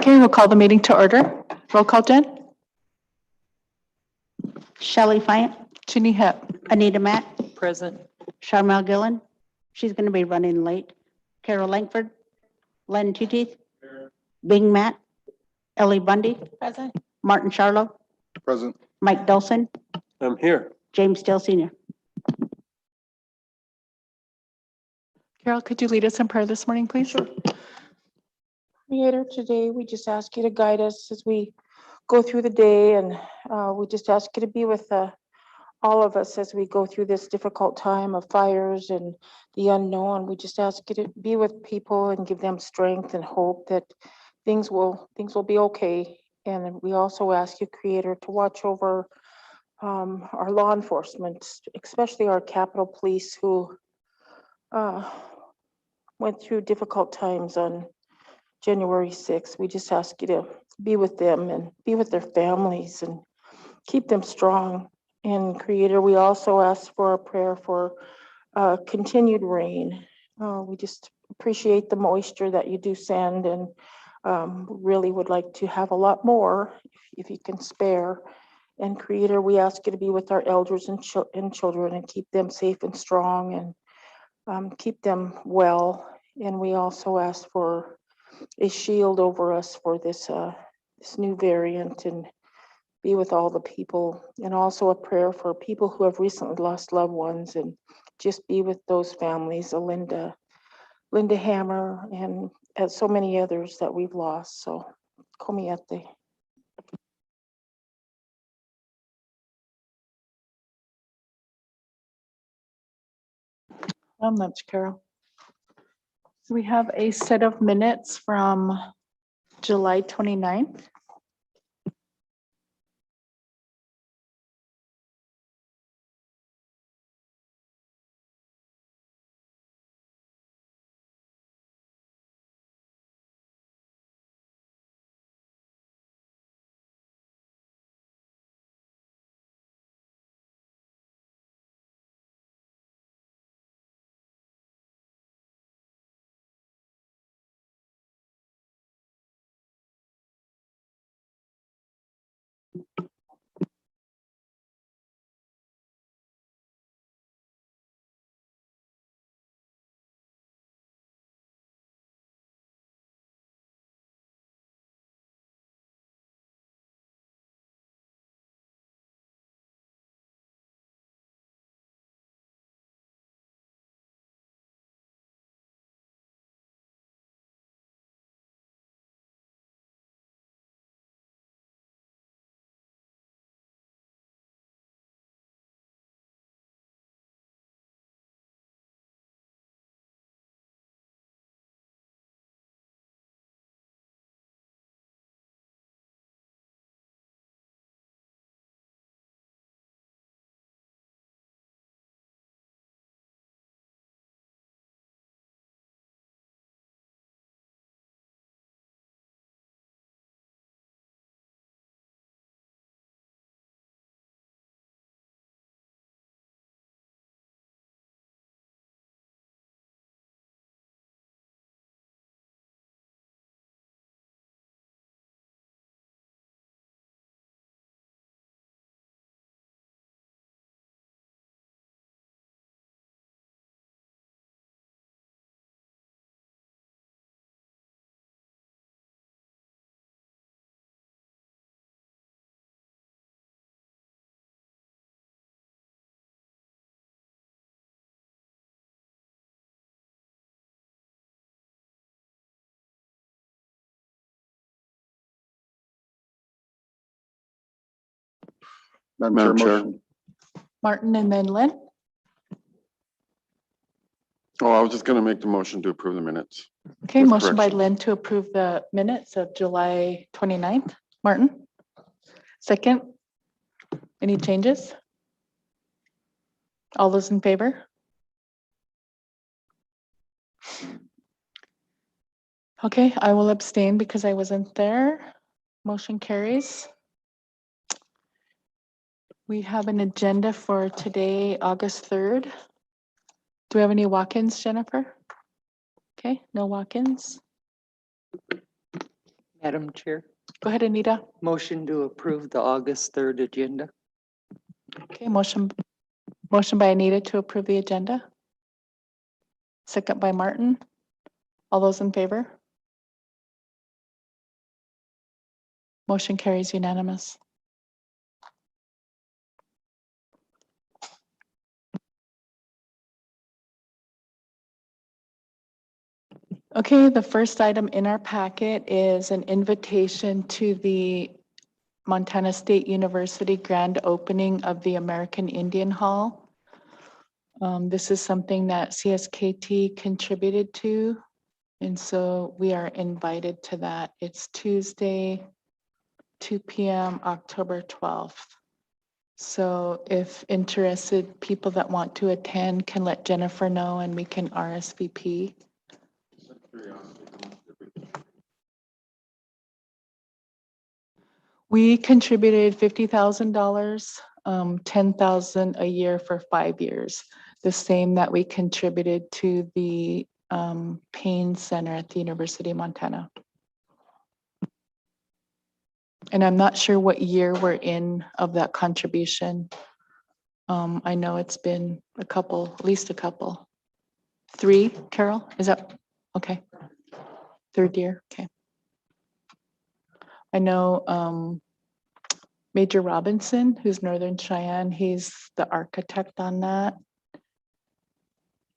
Okay, we'll call the meeting to order. Roll call, Jen. Shelley Fayant, Ginny Hep. Anita Matt, Present. Charmel Gillen. She's going to be running late. Carol Langford, Len Tuteeth, Bing Matt, Ellie Bundy, Present. Martin Charlo, Present. Mike Dawson, I'm here. James Still Senior. Carol, could you lead us in prayer this morning, please? Sure. Creator, today we just ask you to guide us as we go through the day, and we just ask you to be with all of us as we go through this difficult time of fires and the unknown. We just ask you to be with people and give them strength and hope that things will be okay. And we also ask you, Creator, to watch over our law enforcement, especially our Capitol Police, who went through difficult times on January 6th. We just ask you to be with them and be with their families and keep them strong. And Creator, we also ask for a prayer for continued rain. We just appreciate the moisture that you do send, and really would like to have a lot more if you can spare. And Creator, we ask you to be with our elders and children and keep them safe and strong, and keep them well. And we also ask for a shield over us for this new variant, and be with all the people. And also a prayer for people who have recently lost loved ones, and just be with those families, Linda Hammer, and so many others that we've lost. So, Komiete. Much, Carol. So we have a set of minutes from July 29th. Madam Chair. motion. Martin and then Lynn. Oh, I was just going to make the motion to approve the minutes. Okay, With motion by correction. Lynn to approve the minutes of July 29th. Martin? Second? Any changes? All those in favor? Okay, I will abstain because I wasn't there. Motion carries. We have an agenda for today, August 3rd. Do we have any walk-ins, Jennifer? Okay, no walk-ins. Madam Chair, Go ahead, Anita. motion to approve the August 3rd agenda. Okay, motion by Anita to approve the agenda. Second by Martin. All those in favor? Motion carries unanimous. Okay, the first item in our packet is an invitation to the Montana State University grand opening of the American Indian Hall. This is something that CSKT contributed to, and so we are invited to that. It's Tuesday, 2 p.m., October 12th. So if interested people that want to attend can let Jennifer know and we can RSVP. We contributed $50,000, 10,000 a year for 5 years, the same that we contributed to the Payne Center at the University of Montana. And I'm not sure what year we're in of that contribution. I know it's been a couple, at least a couple. 3, Carol, is that, okay. 3rd year, okay. I know Major Robinson, who's Northern Cheyenne, he's the architect on that.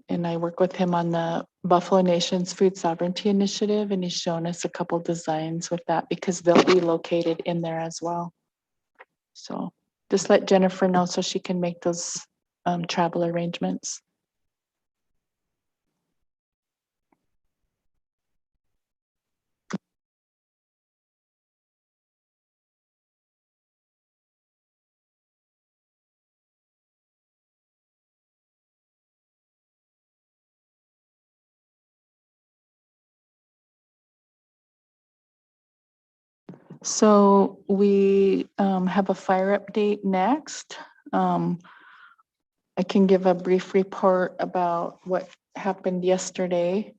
And I work with him on the Buffalo Nation's Food Sovereignty Initiative, and he's shown us a couple designs with that because they'll be located in there as well. So just let Jennifer know so she can make those travel arrangements. So we have a fire update next. I can give a brief report about what happened yesterday.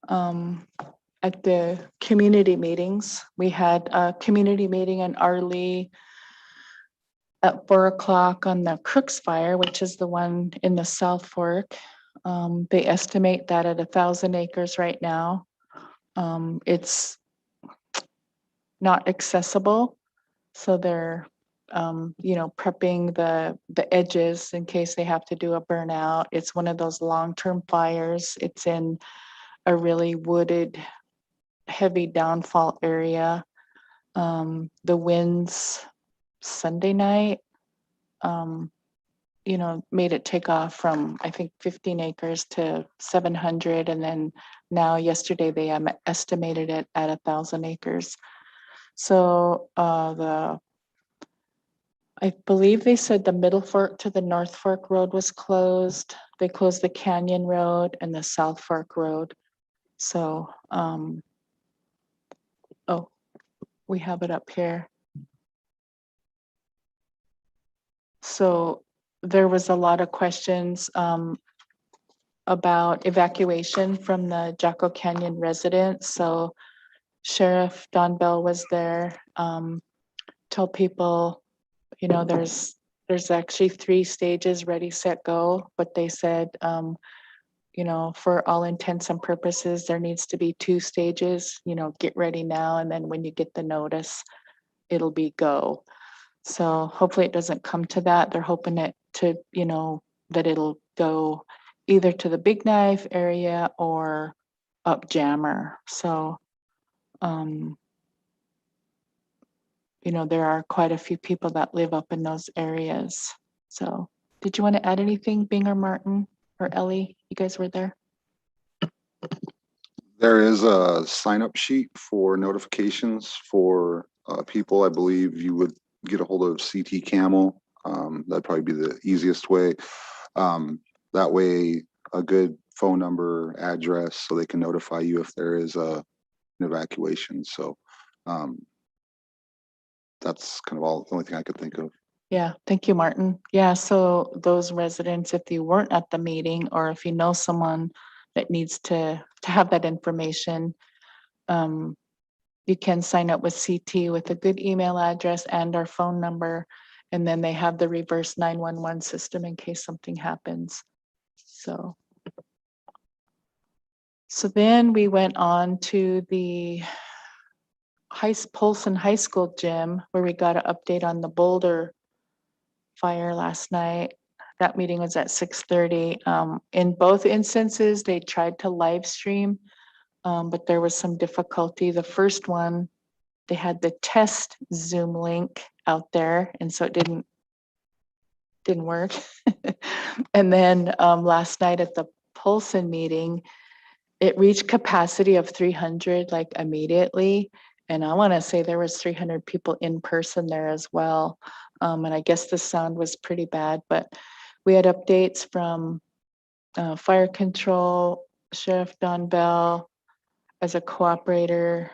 At the community meetings, we had a community meeting in Arlee at 4 o'clock on the Crooks Fire, which is the one in the South Fork. They estimate that at 1,000 acres right now. It's not accessible. So they're, prepping the edges in case they have to do a burnout. It's one of those long-term fires. It's in a really wooded, heavy downfall area. The winds Sunday night, made it take off from, I think, 15 acres to 700. And then now yesterday they estimated it at 1,000 acres. So I believe they said the Middle Fork to the North Fork Road was closed. They closed the Canyon Road and the South Fork Road. So, oh, we have it up here. So there was a lot of questions about evacuation from the Jacko Canyon residents. So Sheriff Don Bell was there, told people, there's actually 3 stages, ready, set, go. But they said, for all intents and purposes, there needs to be 2 stages, get ready now. And then when you get the notice, it'll be go. So hopefully it doesn't come to that. They're hoping it to, that it'll go either to the Big Knife area or up Jammer. So, there are quite a few people that live up in those areas. So did you want to add anything, Bing or Martin or Ellie? You guys were there? There is a sign-up sheet for notifications for people. I believe you would get a hold of CT Camel. That'd probably be the easiest way. That way, a good phone number, address, so they can notify you if there is an evacuation. So that's kind of the only thing I could think of. Yeah, thank you, Martin. Yeah, so those residents, if you weren't at the meeting or if you know someone that needs to have that information, you can sign up with CT with a good email address and our phone number. And then they have the reverse 911 system in case something happens. So then we went on to the Polson High School gym where we got an update on the Boulder fire last night. That meeting was at 6:30. In both instances, they tried to live stream, but there was some difficulty. The first one, they had the test Zoom link out there, and so it didn't work. And then last night at the Polson meeting, it reached capacity of 300 like immediately. And I want to say there was 300 people in person there as well. And I guess the sound was pretty bad, but we had updates from fire control, Sheriff Don Bell as a cooperator.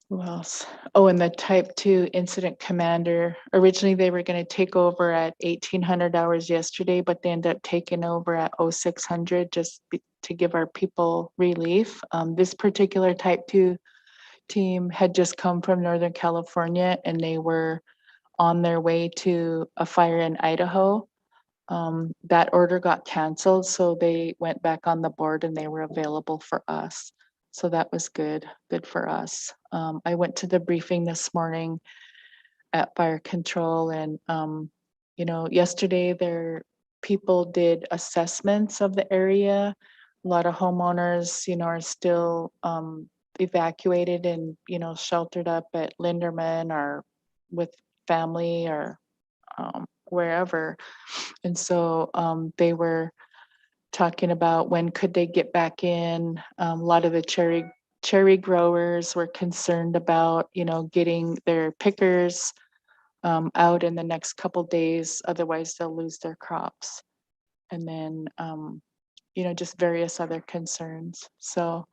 Who else? Oh, and the type 2 incident commander. Originally, they were going to take over at 1800 hours yesterday, but they ended up taking over at 0600 just to give our people relief. This particular type 2 team had just come from Northern California and they were on their way to a fire in Idaho. That order got canceled, so they went back on the board and they were available for us. So that was good for us. I went to the briefing this morning at fire control and, yesterday their people did assessments of the area. A lot of homeowners, are still evacuated and, sheltered up at Linderman or with family or wherever. And so they were talking about when could they get back in. A lot of the cherry growers were concerned about, getting their pickers out in the next couple days. Otherwise, they'll lose their crops. And then, just various other concerns. So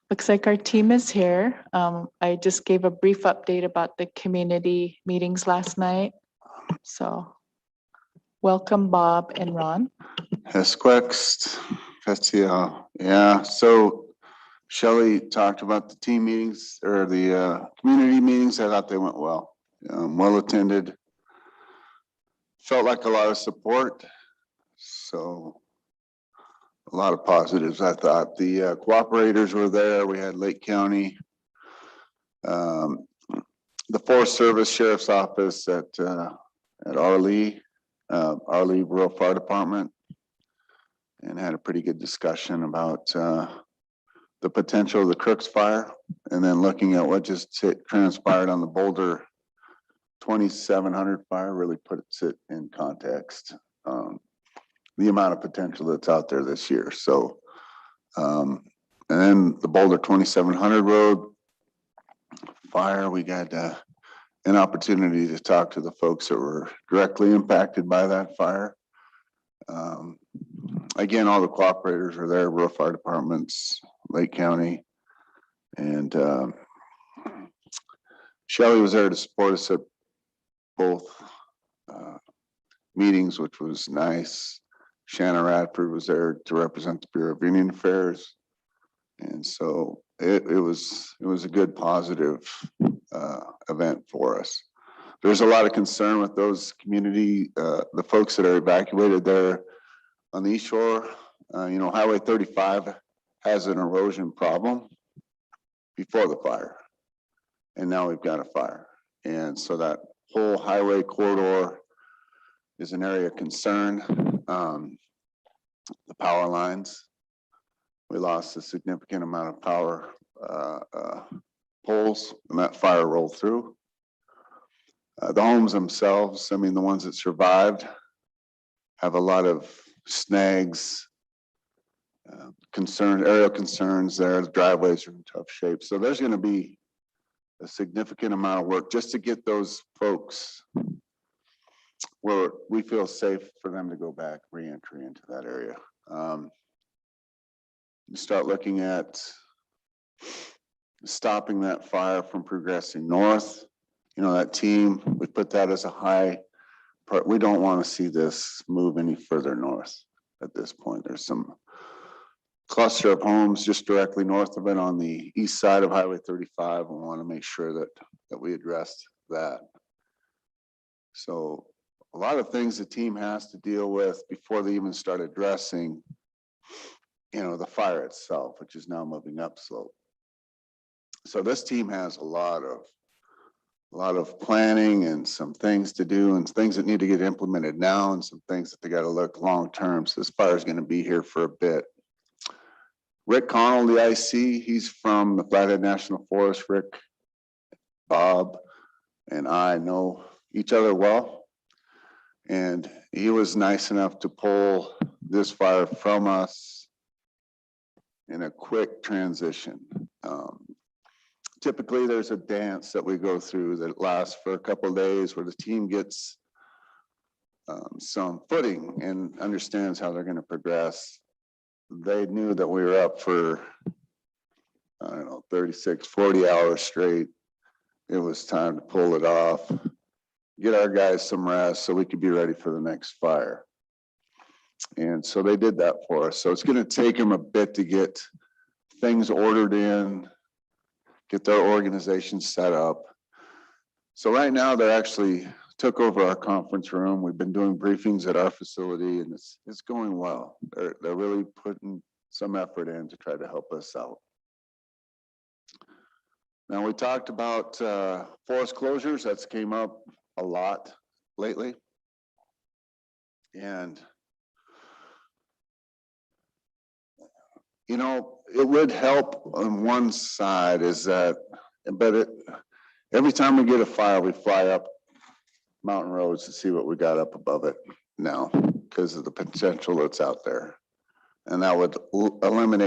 looks like our team is here. I just gave a brief update about the community meetings last night. So welcome, Bob and Ron. Hesquext, Festia. Yeah, so Shelley talked about the team meetings or the community meetings. I thought they went well. Well attended. Felt like a lot of support. So a lot of positives, I thought. The cooperators were there. We had Lake County, the Forest Service Sheriff's Office at Arlee Rural Fire Department, and had a pretty good discussion about the potential of the Crooks fire, and then looking at what just transpired on the Boulder 2700 fire really puts it in context. The amount of potential that's out there this year. So, and then the Boulder 2700 road fire, we got an opportunity to talk to the folks that were directly impacted by that fire. Again, all the cooperators are there, rural fire departments, Lake County, and Shelley was there to support us at both meetings, which was nice. Shanna Radford was there to represent the Bureau of Indian Affairs. And so it was a good positive event for us. There's a lot of concern with those community, the folks that are evacuated there on the East Shore. Highway 35 has an erosion problem before the fire. And now we've got a fire. And so that whole highway corridor is an area of concern. The power lines, we lost a significant amount of power poles when that fire rolled through. The homes themselves, the ones that survived, have a lot of snags, aerial concerns there. The driveways are in tough shape. So there's going to be a significant amount of work just to get those folks where we feel safe for them to go back, re-entry into that area. You start looking at stopping that fire from progressing north. That team, we put that as a high part. We don't want to see this move any further north at this point. There's some cluster of homes just directly north of it on the east side of Highway 35. We want to make sure that we address that. So a lot of things the team has to deal with before they even start addressing, the fire itself, which is now moving upslope. So this team has a lot of planning and some things to do and things that need to get implemented now and some things that they got to look long-term. So this fire is going to be here for a bit. Rick Connell, the IC, he's from the Flathead National Forest. Rick, Bob, and I know each other well. And he was nice enough to pull this fire from us in a quick transition. Typically, there's a dance that we go through that lasts for a couple of days where the team gets some footing and understands how they're going to progress. They knew that we were up for, 36, 40 hours straight. It was time to pull it off, get our guys some rest so we could be ready for the next fire. And so they did that for us. So it's going to take them a bit to get things ordered in, get their organization set up. So right now they're actually took over our conference room. We've been doing briefings at our facility and it's going well. They're really putting some effort in to try to help us out. Now we talked about forest closures. That's came up a lot lately. And it would help on one side is that, but every time we get a fire, we fly up mountain roads to see what we got up above it now because of the potential that's out there. And that would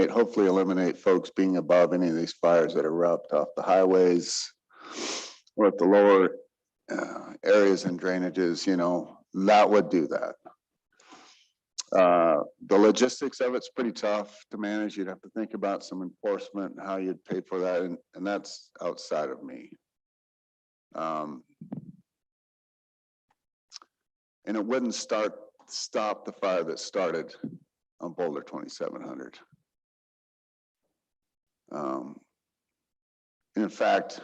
hopefully eliminate folks being above any of these fires that erupt off the highways or at the lower areas and drainages, that would do that. The logistics of it's pretty tough to manage. You'd have to think about some enforcement and how you'd pay for that. And that's outside of me. And it wouldn't stop the fire that started on Boulder 2700. In fact,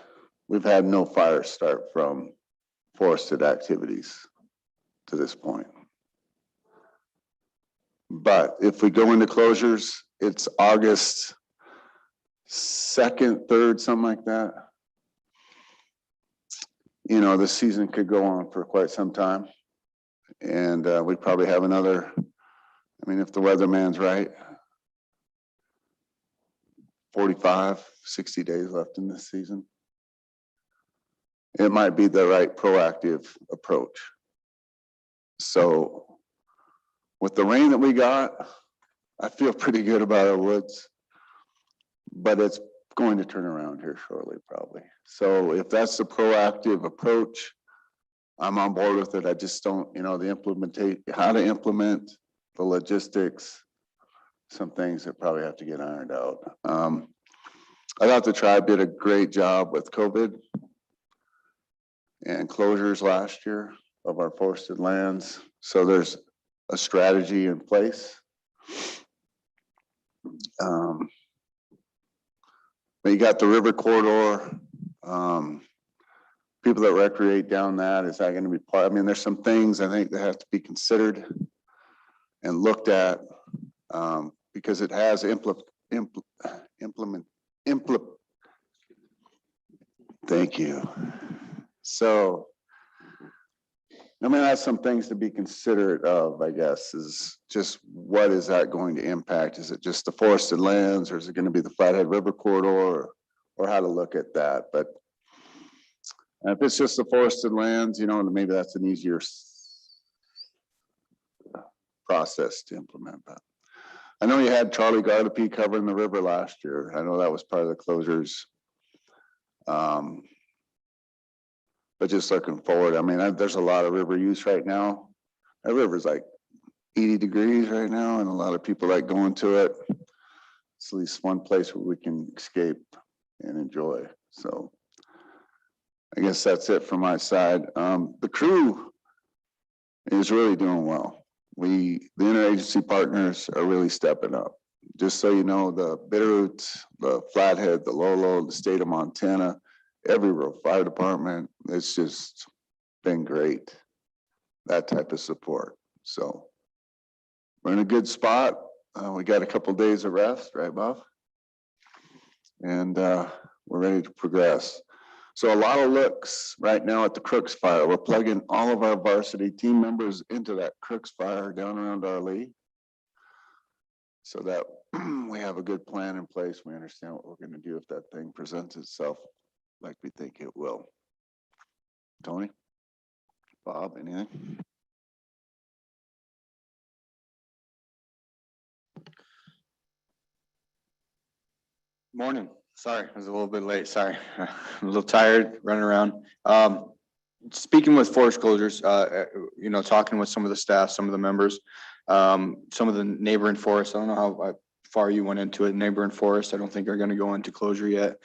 we've had no fires start from forested activities to this point. But if we go into closures, it's August 2nd, 3rd, something like that. The season could go on for quite some time. And we probably have another, if the weatherman's right, 45, 60 days left in this season. It might be the right proactive approach. So with the rain that we got, I feel pretty good about our woods, but it's going to turn around here shortly, probably. So if that's the proactive approach, I'm on board with it. I just don't, how to implement the logistics, some things that probably have to get ironed out. I thought the tribe did a great job with COVID and closures last year of our forested lands. So there's a strategy in place. But you got the river corridor. People that recreate down that, is that going to be part? There's some things I think that have to be considered and looked at because it has thank you. So, that's some things to be considerate of, I guess, is just what is that going to impact? Is it just the forested lands or is it going to be the Flathead River corridor or how to look at that? But if it's just the forested lands, maybe that's an easier process to implement. But I know you had Charlie Gardapi covering the river last year. I know that was part of the closures. But just looking forward, there's a lot of river use right now. That river's like 80 degrees right now, and a lot of people like going to it. It's at least one place where we can escape and enjoy. So I guess that's it from my side. The crew is really doing well. The interagency partners are really stepping up. just so you know, the Bitterroot, the Flathead, the Lolo, the state of Montana, every rural fire department, it's just been great. That type of support. So we're in a good spot. We got a couple days of rest, right, Bob? And we're ready to progress. So a lot of looks right now at the Crooks Fire. We're plugging all of our varsity team members into that Crooks Fire down around our league, so that we have a good plan in place. We understand what we're going to do if that thing presents itself like we think it will. Tony? Bob, anything? Morning. Sorry, I was a little bit late. Sorry. I'm a little tired running around. Speaking with forest closures, you know, talking with some of the staff, some of the members, some of the neighboring forests. I don't know how far you went into it. Neighboring forests, I don't think are going to go into closure yet.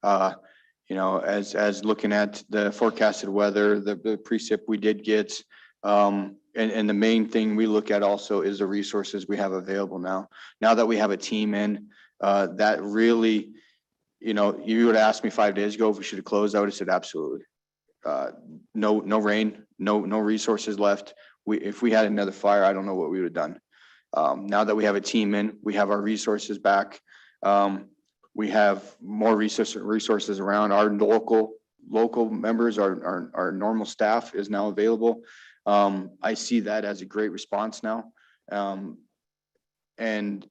You know, as looking at the forecasted weather, the precip we did get, and the main thing we look at also is the resources we have available now. Now that we have a team in, that really, you know, you would ask me 5 days ago if we should have closed. I would have said absolutely. No rain, no resources left. If we had another fire, I don't know what we would have done. Now that we have a team in, we have our resources back. We have more resources around. Our local members, our normal staff is now available. I see that as a great response now. And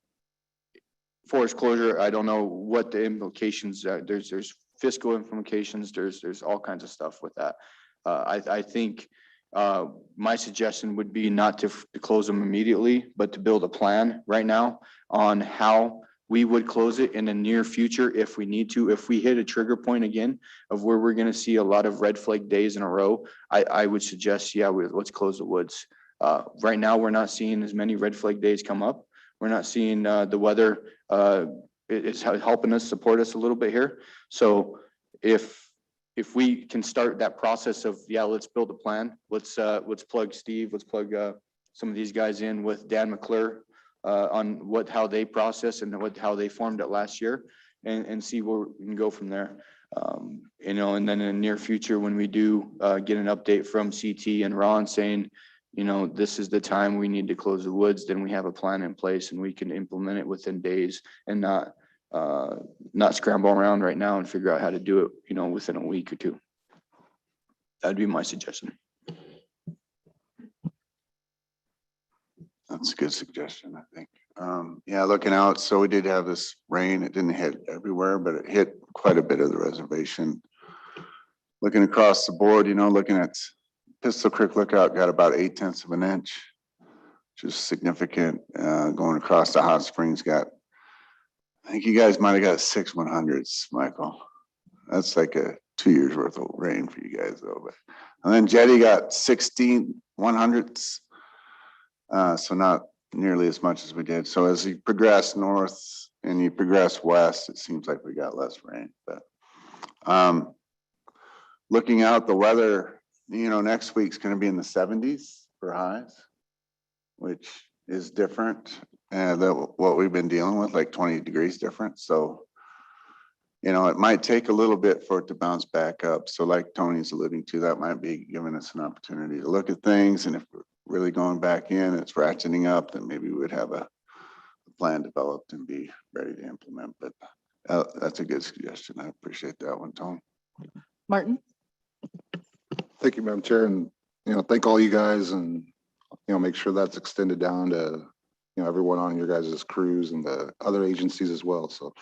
forest closure, I don't know what the implications are. There's fiscal implications. There's all kinds of stuff with that. I think my suggestion would be not to close them immediately, but to build a plan right now on how we would close it in the near future if we need to. If we hit a trigger point again of where we're going to see a lot of red flag days in a row, I would suggest, yeah, let's close the woods. Right now, we're not seeing as many red flag days come up. We're not seeing the weather. It's helping us support us a little bit here. So if we can start that process of, yeah, let's build a plan. Let's plug Steve. Let's plug some of these guys in with Dan McClure on how they process and how they formed it last year, and see where we can go from there. You know, and then in the near future, when we do get an update from CT and Ron saying, you know, this is the time we need to close the woods, then we have a plan in place and we can implement it within days and not scramble around right now and figure out how to do it, you know, within a week or two. That'd be my suggestion. That's a good suggestion, I think. Yeah, looking out, so we did have this rain. It didn't hit everywhere, but it hit quite a bit of the reservation. Looking across the board, you know, looking at Pistol Creek Lookout got about 0.8 of an inch, which is significant. Going across the Hot Springs got, I think you guys might have got 6 100s, Michael. That's like a 2 years worth of rain for you guys though. But, and then Jetty got 16 100s. So not nearly as much as we did. So as you progress north and you progress west, it seems like we got less rain. But looking out the weather, you know, next week's going to be in the 70s for highs, which is different than what we've been dealing with, like 20 degrees different. So, you know, it might take a little bit for it to bounce back up. So like Tony's alluding to, that might be giving us an opportunity to look at things. And if we're really going back in, it's ratcheting up, then maybe we would have a plan developed and be ready to implement. But that's a good suggestion. I appreciate that one, Tony. Martin? Thank you, Madam Chair, and, you know, thank all you guys, and, you know, make sure that's extended down to, you know, everyone on your guys' crews and the other agencies as well. So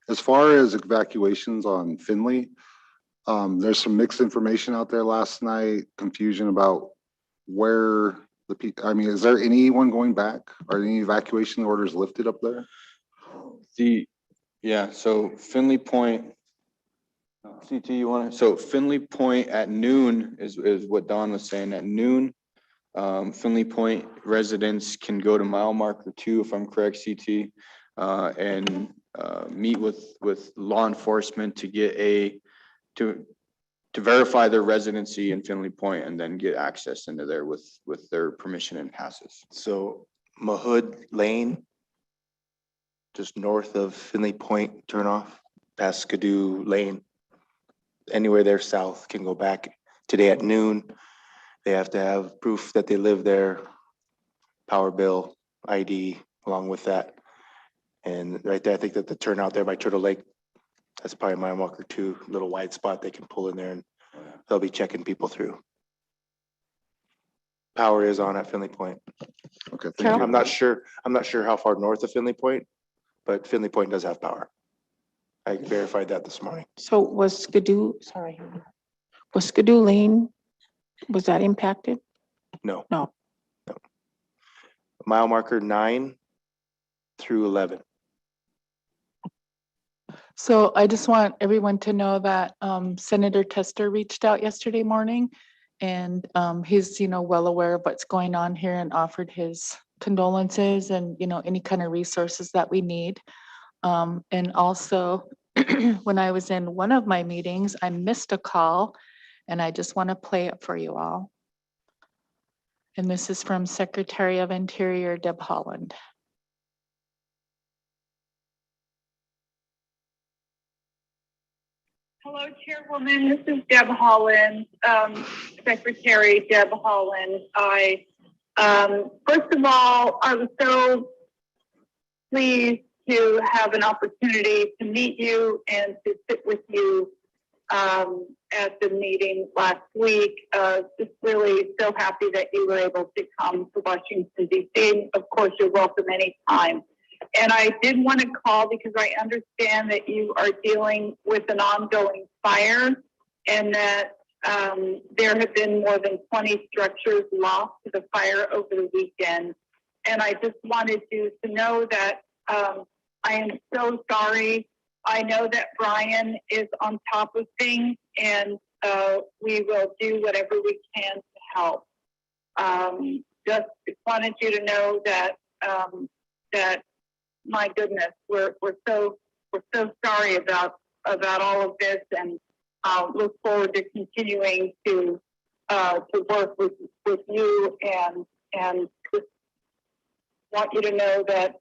as far as evacuations on Finley, there's some mixed information out there last night, confusion about where the people, I mean, is there anyone going back? Are any evacuation orders lifted up there? Yeah, so Finley Point, CT, you want to, so Finley Point at noon is what Don was saying. At noon, Finley Point residents can go to mile marker 2, if I'm correct, CT, and meet with law enforcement to get to verify their residency in Finley Point and then get access into there with their permission and passes. So Mahood Lane just north of Finley Point turnoff, past Skidoo Lane. Anywhere there south can go back. Today at noon, they have to have proof that they live there, power bill, ID, along with that. And right there, I think that the turnout there by Turtle Lake, that's probably mile marker 2, little wide spot they can pull in there and they'll be checking people through. Power is on at Finley Point. Okay, thank Carol? you. I'm not sure how far north of Finley Point, but Finley Point does have power. I verified that this morning. So was Skidoo Lane, was that impacted? No. No. Mile marker 9 through 11. So I just want everyone to know that Senator Tester reached out yesterday morning and he's, well aware of what's going on here and offered his condolences and, any kind of resources that we need. And also, when I was in one of my meetings, I missed a call and I just want to play it for you all. And this is from Secretary of Interior Deb Haaland. Hello, Chairwoman. This is Deb Holland, Secretary Deb Holland. First of all, I was so pleased to have an opportunity to meet you and to sit with you at the meeting last week. Just really so happy that you were able to come to Washington, D.C. Of course, you're welcome anytime. And I did want to call because I understand that you are dealing with an ongoing fire and that there have been more than 20 structures lost to the fire over the weekend. And I just wanted you to know that I am so sorry. I know that Brian is on top of things and we will do whatever we can to help. Just wanted you to know that that my goodness, we're so sorry about all of this, and look forward to continuing to work with you and just want you to know that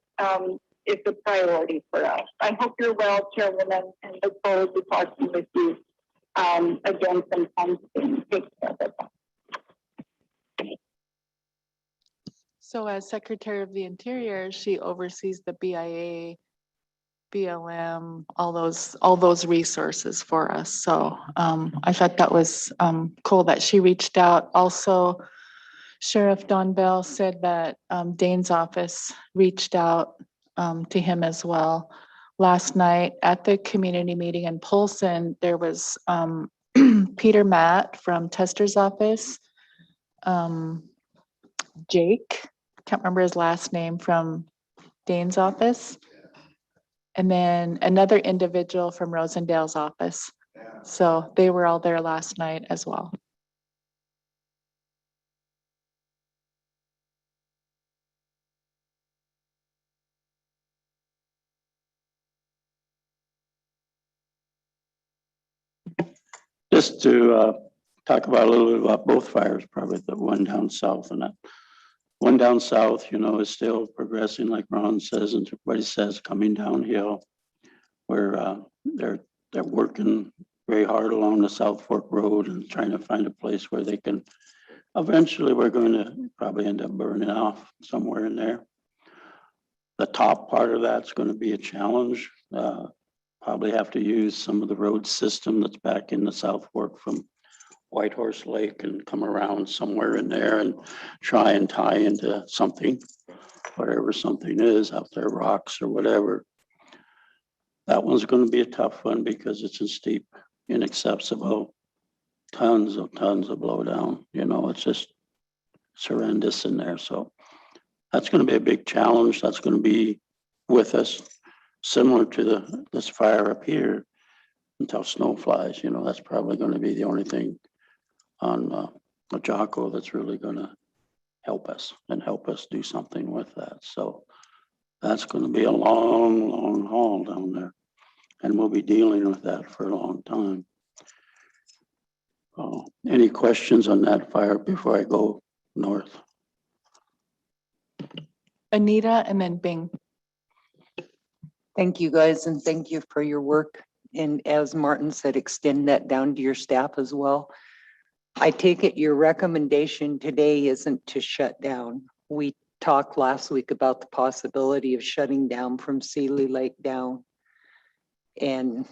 it's a priority for us. I hope you're well, Chairwoman, and look forward to talking with you again sometime soon. Take care. Bye-bye. So as Secretary of the Interior, she oversees the BIA, BLM, all those resources for us. So I thought that was cool that she reached out. Also, Sheriff Don Bell said that Dane's office reached out to him as well. Last night at the community meeting in Polson, there was Peter Matt from Tester's office, Jake, can't remember his last name, from Dane's office, and then another individual from Rosendale's office. So they were all there last night as well. Just to talk about a little bit about both fires, probably the one down south and that one down south, is still progressing, like Ron says, and everybody says, coming downhill. Where they're working very hard along the South Fork Road and trying to find a place where they can. Eventually, we're going to probably end up burning off somewhere in there. The top part of that's going to be a challenge. Probably have to use some of the road system that's back in the South Fork from Whitehorse Lake and come around somewhere in there and try and tie into something, whatever something is out there, rocks or whatever. That one's going to be a tough one because it's a steep, inaccessible, tons of blowdown. It's just horrendous in there. So that's going to be a big challenge. That's going to be with us, similar to this fire up here until snow flies. That's probably going to be the only thing on Jocko that's really going to help us do something with that. So that's going to be a long haul down there. And we'll be dealing with that for a long time. Any questions on that fire before I go north? Anita and then Bing. Thank you guys and thank you for your work. And as Martin said, extend that down to your staff as well. I take it your recommendation today isn't to shut down. We talked last week about the possibility of shutting down from Sealy Lake down and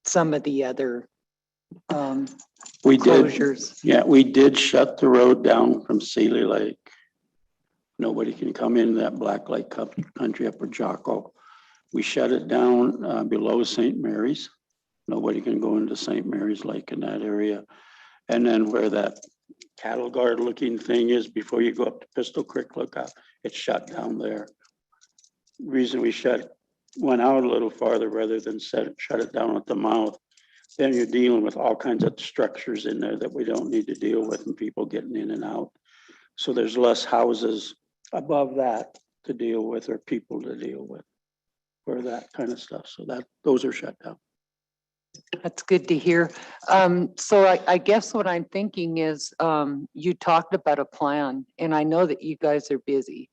some of the other We did, closures. yeah, we did shut the road down from Sealy Lake. Nobody can come into that Black Lake country up for Jocko. We shut it down below St. Mary's. Nobody can go into St. Mary's Lake in that area. And then where that cattle guard looking thing is before you go up to Pistol Creek Lookout, it's shut down there. Reason we went out a little farther rather than shut it down at the mouth. Then you're dealing with all kinds of structures in there that we don't need to deal with and people getting in and out. So there's less houses above that to deal with or people to deal with for that kind of stuff. So those are shut down. That's good to hear. So I guess what I'm thinking is, you talked about a plan and I know that you guys are busy.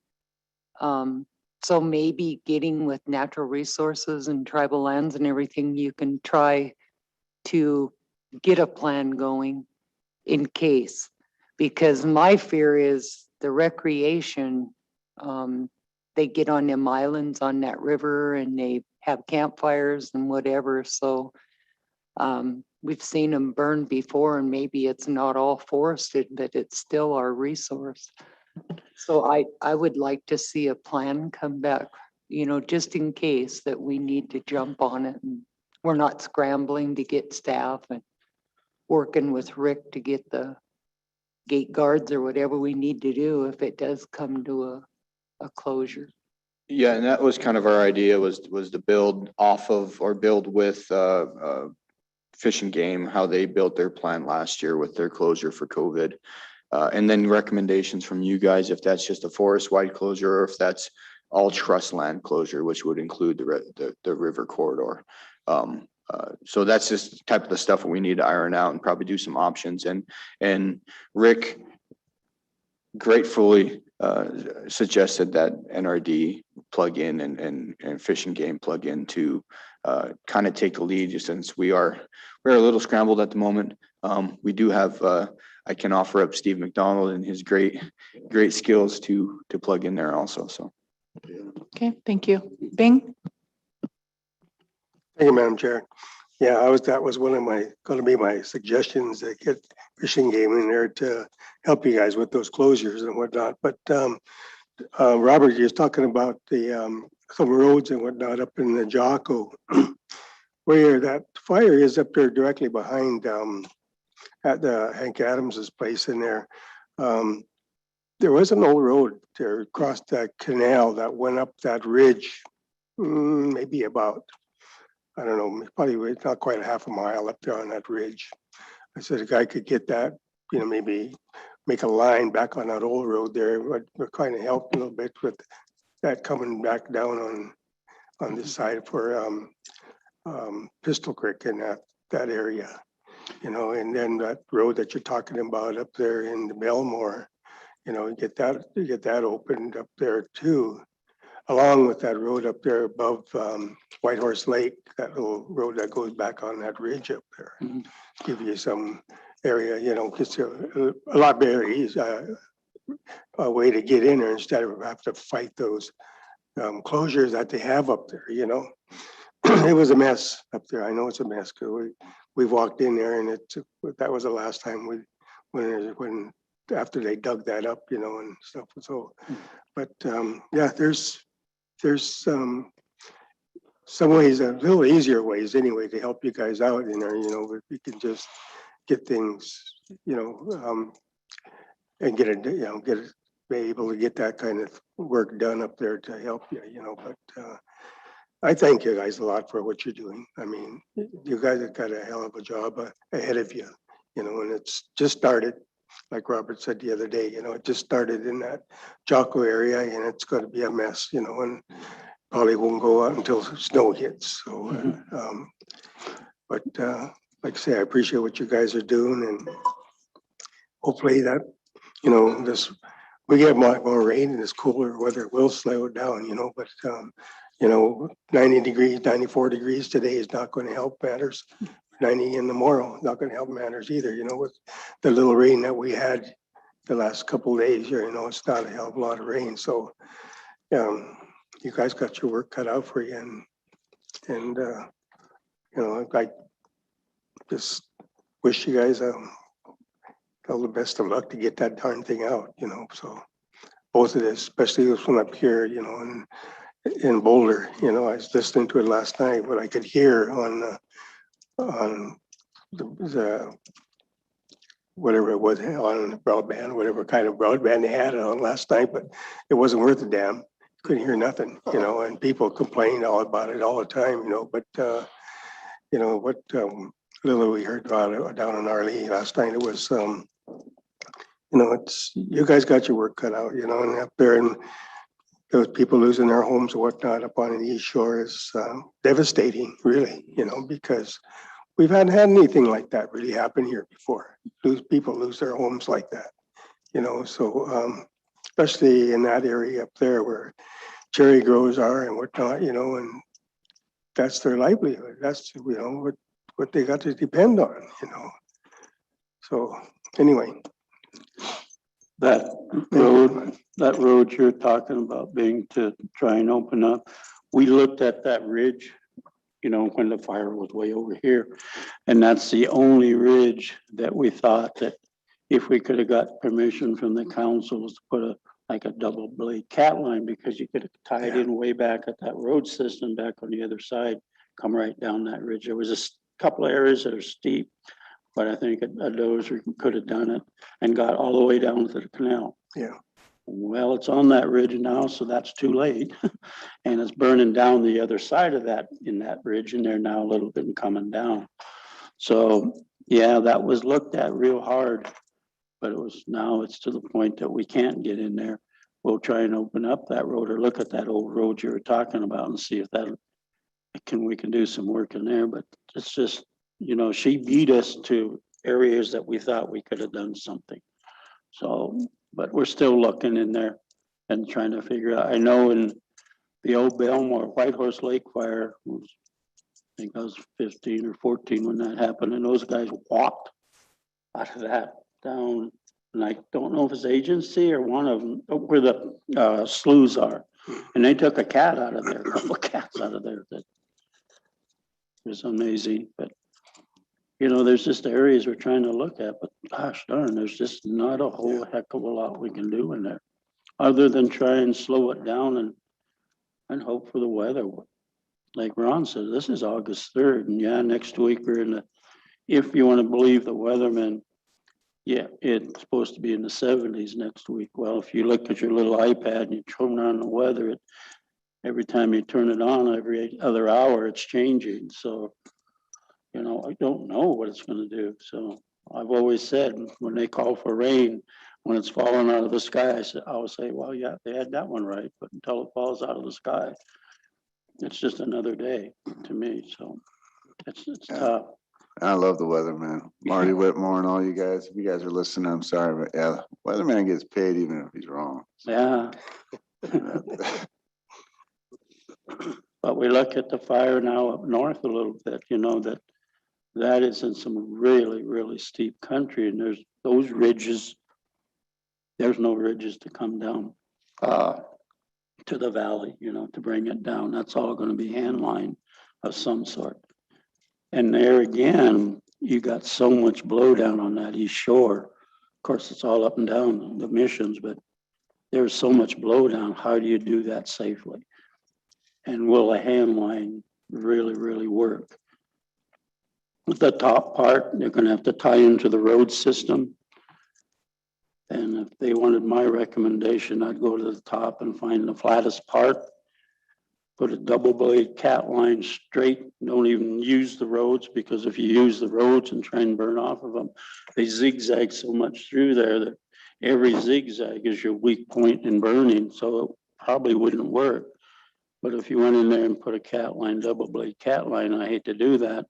So maybe getting with natural resources and tribal lands and everything, you can try to get a plan going in case, because my fear is the recreation, they get on them islands on that river and they have campfires and whatever. So we've seen them burn before and maybe it's not all forested, but it's still our resource. So I would like to see a plan come back, just in case that we need to jump on it and we're not scrambling to get staff and working with Rick to get the gate guards or whatever we need to do if it does come to a closure. Yeah, and that was kind of our idea was to build off of or build with Fish and Game, how they built their plan last year with their closure for COVID. And then recommendations from you guys, if that's just a forest-wide closure or if that's all trust land closure, which would include the river corridor. So that's just the type of the stuff that we need to iron out and probably do some options. And Rick gratefully suggested that NRD plug in and Fish and Game plug in to kind of take the lead, just since we're a little scrambled at the moment. We do have I can offer up Steve McDonald and his great skills to plug in there also. So. Okay, thank you. Bing? Thank you, Madam Chair. Yeah, that was one of going to be my suggestions, to get Fish and Game in there to help you guys with those closures and whatnot. But Robert, you're talking about the some roads and whatnot up in the Jocko, where that fire is up there directly behind at the Hank Adams's place in there. There was an old road there across that canal that went up that ridge, maybe about, I don't know, probably not quite a half a mile up there on that ridge. I said a guy could get that, maybe make a line back on that old road there. Would kind of help a little bit with that coming back down on this side for Pistol Creek in that area, and then that road that you're talking about up there in the Belmore, get that opened up there too, along with that road up there above White Horse Lake, that little road that goes back on that ridge up there. Mhm. Give you some area, just a lot better a way to get in there instead of have to fight those closures that they have up there. It was a mess up there. I know it's a mess because we walked in there and that was the last time when after they dug that up, and stuff. So, but yeah, there's some ways, a little easier ways anyway, to help you guys out in there. If you can just get things, and get it, be able to get that kind of work done up there to help you. But I thank you guys a lot for what you're doing. I mean, you guys have got a hell of a job ahead of you, and it's just started. Like Robert said the other day, it just started in that Jocko area and it's going to be a mess, and probably won't go out until snow hits. So, but like I say, I appreciate what you guys are doing, and hopefully that, we get more rain and this cooler weather will slow it down, but you know, 90 degrees, 94 degrees today is not going to help matters. 90 in tomorrow, not going to help matters either, you know, with the little rain that we had the last couple of days here, you know, it's not a hell of a lot of rain. So you guys got your work cut out for you, and you know, I just wish you guys all the best of luck to get that darn thing out, you know. So both of this, especially this one up here, you know, and in Boulder, you know, I was listening to it last night, but I could hear on the whatever it was on the broadband, whatever kind of broadband they had it on last night, but it wasn't worth a damn. Couldn't hear nothing, you know, and people complained all about it all the time, you know, but you know, what little we heard about it down in Arlie last night, it was you know, it's, you guys got your work cut out, you know, and up there, and those people losing their homes and whatnot up on the East Shore is devastating, really, you know, because we hadn't had anything like that really happen here before. People lose their homes like that, you know, so especially in that area up there where cherry grows are and whatnot, you know, and that's their livelihood. That's, you know, what they got to depend on, you know. So anyway. That road you're talking about being to try and open up, we looked at that ridge, you know, when the fire was way over here. And that's the only ridge that we thought that if we could have got permission from the councils to put like a double blade cat line, because you could have tied in way back at that road system back on the other side, come right down that ridge. There was a couple of areas that are steep, but I think a dozer could have done it and got all the way down to the canal. Yeah. Well, it's on that ridge now, so that's too late. And it's burning down the other side of that, in that ridge, and they're now a little bit coming down. So, yeah, that was looked at real hard, but now it's to the point that we can't get in there. We'll try and open up that road or look at that old road you were talking about and see if we can do some work in there, but it's just, you know, she beat us to areas that we thought we could have done something. So, but we're still looking in there and trying to figure out. I know in the old Belmore Whitehorse Lake fire, I think I was 15 or 14 when that happened, and those guys walked out of that down, and I don't know if it's agency or one of them, where the sloughs are, and they took a cat out of there, a couple of cats out of there. That was amazing, but you know, there's just areas we're trying to look at, but gosh darn, there's just not a whole heck of a lot we can do in there, other than try and slow it down and hope for the weather. Like Ron said, this is August 3rd, and yeah, next week we're in the, if you want to believe the weatherman, yeah, it's supposed to be in the 70s next week. Well, if you look at your little iPad and you turn on the weather, every time you turn it on, every other hour, it's changing. So, you know, I don't know what it's going to do. So I've always said when they call for rain, when it's falling out of the sky, I will say, well, yeah, they had that one right. But until it falls out of the sky, it's just another day to me. So it's tough. I love the weatherman, Marty Whitmore and all you guys. If you guys are listening, I'm sorry, but yeah, weatherman gets paid even if he's wrong. Yeah. But we look at the fire now up north a little bit, you know, that is in some really, really steep country, and there's those ridges. There's no ridges to come down to the valley, you know, to bring it down. That's all going to be hand line of some sort. And there again, you got so much blowdown on that east shore. Of course, it's all up and down the missions, but there's so much blowdown. How do you do that safely? And will a hand line really, really work? The top part, they're going to have to tie into the road system. And if they wanted my recommendation, I'd go to the top and find the flattest part, put a double blade cat line straight. Don't even use the roads, because if you use the roads and try and burn off of them, they zigzag so much through there that every zigzag is your weak point in burning. So it probably wouldn't work. But if you went in there and put a cat line, double blade cat line, I hate to do that,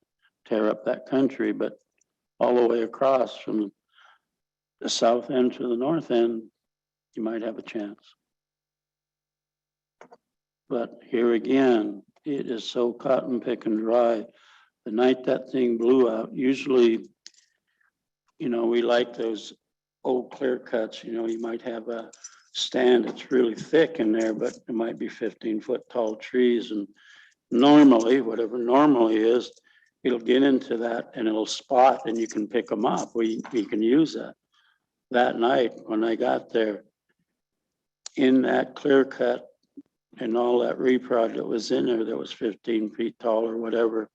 tear up that country, but all the way across from the south end to the north end, you might have a chance. But here again, it is so cotton picking dry. The night that thing blew out, usually, you know, we like those old clear cuts, you know, you might have a stand that's really thick in there, but it might be 15-foot tall trees. And normally, whatever normally is, it'll get into that and it'll spot and you can pick them up. We can use that. That night, when I got there, in that clear cut and all that reprod that was in there that was 15 feet tall or whatever,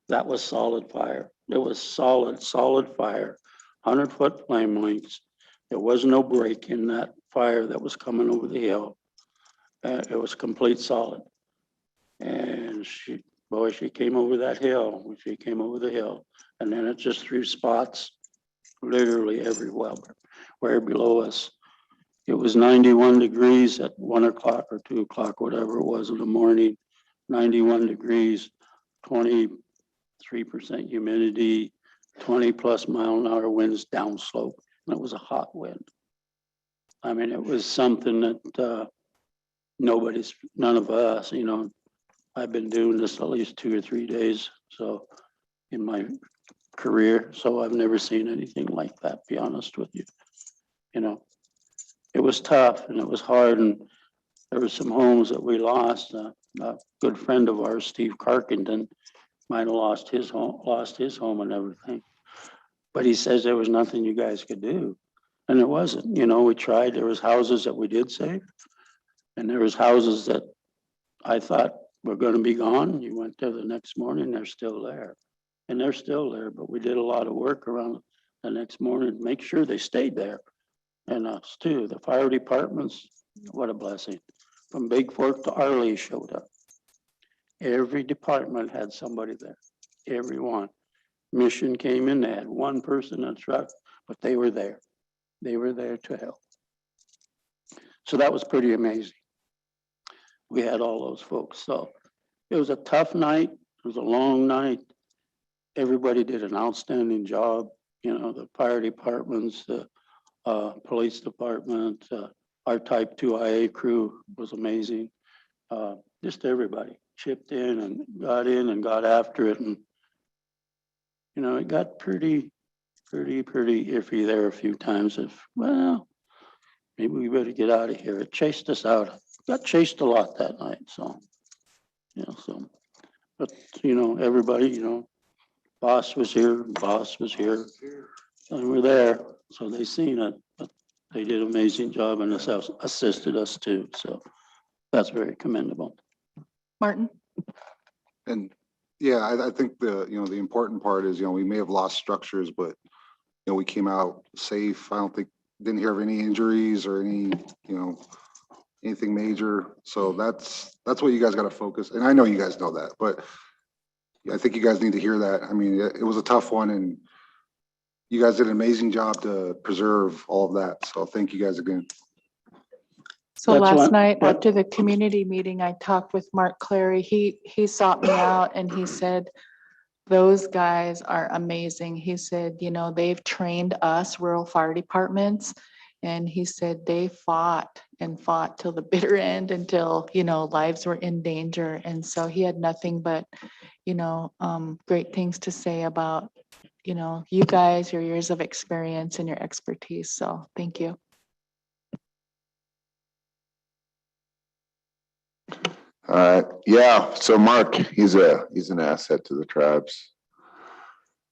that was solid fire. It was solid fire, 100-foot flame lengths. There was no break in that fire that was coming over the hill. It was complete solid. And she came over that hill. She came over the hill, and then it just threw spots literally everywhere, where below us. It was 91 degrees at 1 o'clock or 2 o'clock, whatever it was in the morning. 91 degrees, 23% humidity, 20+ mile-an-hour winds downslope. And it was a hot wind. I mean, it was something that none of us, you know, I've been doing this at least 2 or 3 days. So in my career, so I've never seen anything like that, be honest with you. You know, it was tough and it was hard, and there were some homes that we lost. A good friend of ours, Steve Carkington, might have lost his home and everything. But he says there was nothing you guys could do. And there wasn't. You know, we tried. There was houses that we did save, and there was houses that I thought were going to be gone. You went there the next morning, they're still there. And they're still there, but we did a lot of work around the next morning to make sure they stayed there. And us too. The fire departments, what a blessing. From Big Fork to Arley showed up. Every department had somebody there. Every one. Mission came in, they had one person in a truck, but they were there. They were there to help. So that was pretty amazing. We had all those folks. So it was a tough night. It was a long night. Everybody did an outstanding job. You know, the fire departments, the police department, our type 2 IA crew was amazing. Just everybody chipped in and got after it. And, you know, it got pretty iffy there a few times. Well, maybe we better get out of here. It chased us out. Got chased a lot that night. So, yeah, but, you know, everybody, you know, boss was here, and we're there. So they seen it, but they did an amazing job and assisted us too. So that's very commendable. Martin? And yeah, I think the important part is, we may have lost structures, but, we came out safe. I didn't hear of any injuries or any, anything major. So that's what you guys got to focus. And I know you guys know that, but I think you guys need to hear that. I mean, it was a tough one, and you guys did an amazing job to preserve all of that. So thank you guys again. So That's last one- night what- after the community meeting, I talked with Mark Clary. He sought me out and he said, those guys are amazing. He said, they've trained us rural fire departments. And he said they fought till the bitter end until, lives were in danger. And so he had nothing but, great things to say about, you guys, your years of experience and your expertise. So thank you. All right, yeah, so Mark, he's an asset to the tribes.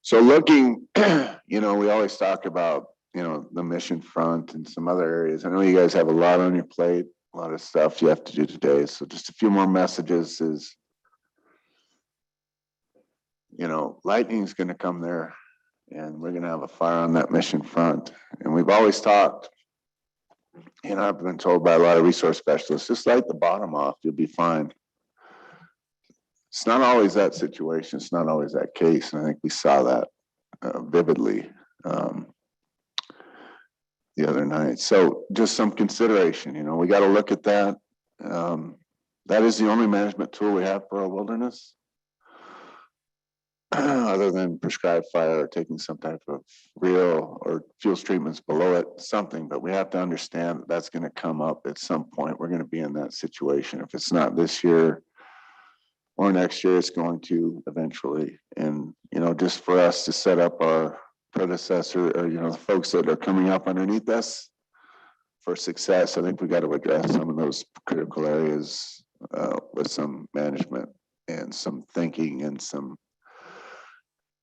So looking, we always talk about, the mission front and some other areas. I know you guys have a lot on your plate, a lot of stuff you have to do today. So just a few more messages is, lightning's gonna come there and we're gonna have a fire on that mission front. And we've always talked, I've been told by a lot of resource specialists, just light the bottom off, you'll be fine. It's not always that situation. It's not always that case. And I think we saw that vividly the other night. So just some consideration, we got to look at that. That is the only management tool we have for our wilderness. other than prescribed fire or taking some type of real or fuel treatments below it, something, but we have to understand that that's going to come up at some point. We're going to be in that situation. If it's not this year or next year, it's going to eventually. And, you know, just for us to set up our predecessor or, you know, the folks that are coming up underneath us for success, I think we got to address some of those critical areas with some management and some thinking and some,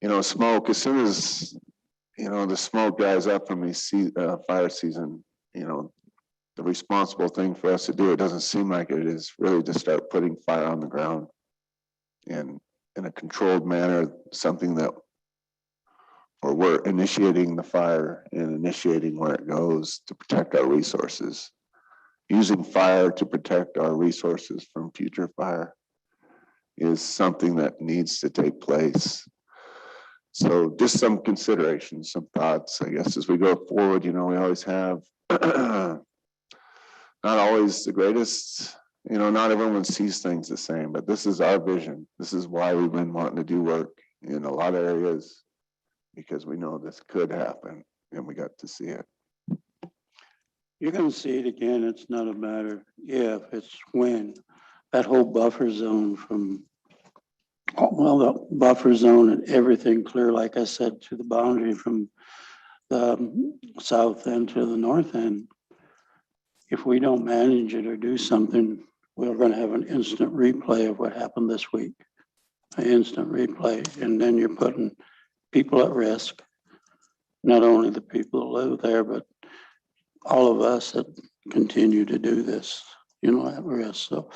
you know, smoke. As soon as, you know, the smoke dries up from the fire season, you know, the responsible thing for us to do, it doesn't seem like it is, really to start putting fire on the ground and in a controlled manner, something that, or we're initiating the fire and initiating where it goes to protect our resources. Using fire to protect our resources from future fire is something that needs to take place. So just some considerations, some thoughts, I guess, as we go forward. You know, we always have not always the greatest, you know, not everyone sees things the same, but this is our vision. This is why we've been wanting to do work in a lot of areas, because we know this could happen and we got to see it. You're gonna see it again. It's not a matter if, it's when. That whole buffer zone from, well, the buffer zone and everything clear, like I said, to the boundary from the south end to the north end. If we don't manage it or do something, we're gonna have an instant replay of what happened this week. An instant replay, and then you're putting people at risk. Not only the people that live there, but all of us that continue to do this, you know, at risk. So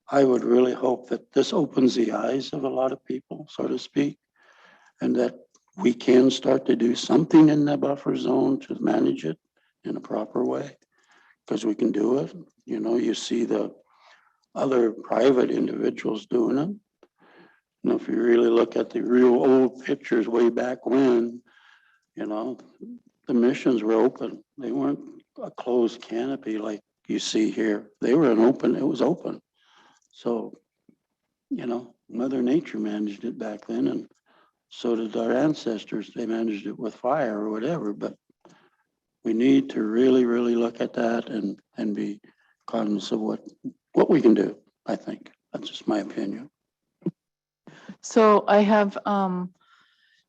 I would really hope that this opens the eyes of a lot of people, so to speak, and that we can start to do something in the buffer zone to manage it in a proper way, because we can do it. You know, you see the other private individuals doing it. And if you really look at the real old pictures way back when, you know, the missions were open. They weren't a closed canopy like you see here. They were it was open. So, you know, Mother Nature managed it back then, and so did our ancestors. They managed it with fire or whatever, but we need to really, really look at that and be cognizant of what we can do, I think. That's just my opinion. So I have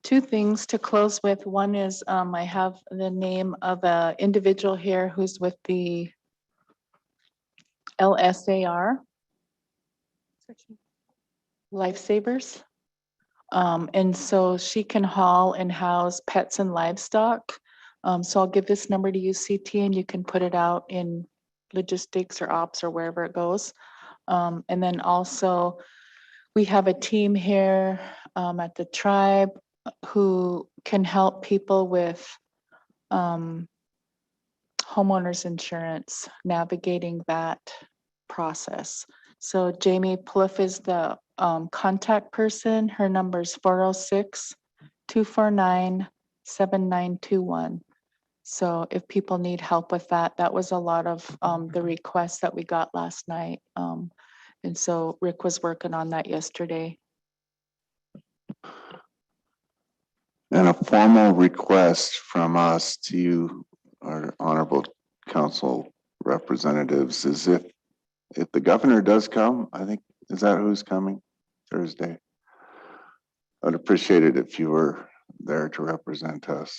two things to close with. One is I have the name of an individual here who's with the LSAR, Lifesavers. And so she can haul and house pets and livestock. So I'll give this number to you, CT, and you can put it out in logistics or ops or wherever it goes. And then also we have a team here at the tribe who can help people with homeowners insurance, navigating that process. So Jamie Pluff is the contact person. Her number is 406-249-7921. So if people need help with that, that was a lot of the requests that we got last night. And so Rick was working on that yesterday. And a formal request from us to you, our honorable council representatives, is if the governor does come, I think, is that who's coming Thursday? I'd appreciate it if you were there to represent us.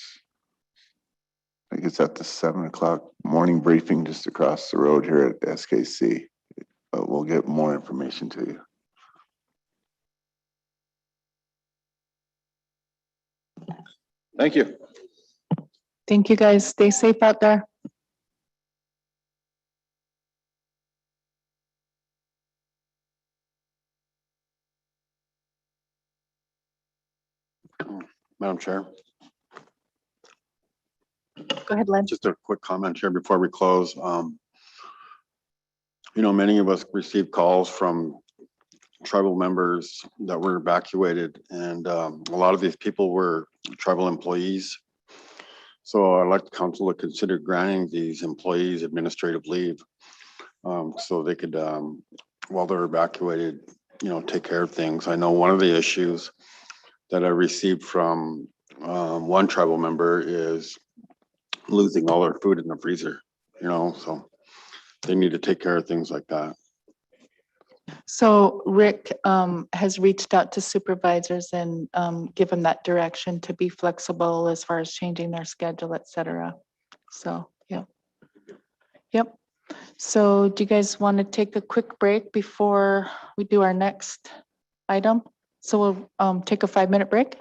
I think it's at the 7:00 morning briefing just across the road here at SKC, but we'll get more information to you. Thank you. Thank you, guys. Stay safe out there. Madam Chair, Go ahead, Len. just a quick comment here before we close. You know, many of us received calls from tribal members that were evacuated, and a lot of these people were tribal employees. So I'd like the council to consider granting these employees administrative leave so they could, while they're evacuated, you know, take care of things. I know one of the issues that I received from one tribal member is losing all their food in the freezer, so they need to take care of things like that. So Rick has reached out to supervisors and given that direction to be flexible as far as changing their schedule, et cetera. So, yeah. Yep. So do you guys want to take a quick break before we do our next item? So we'll take a 5-minute break.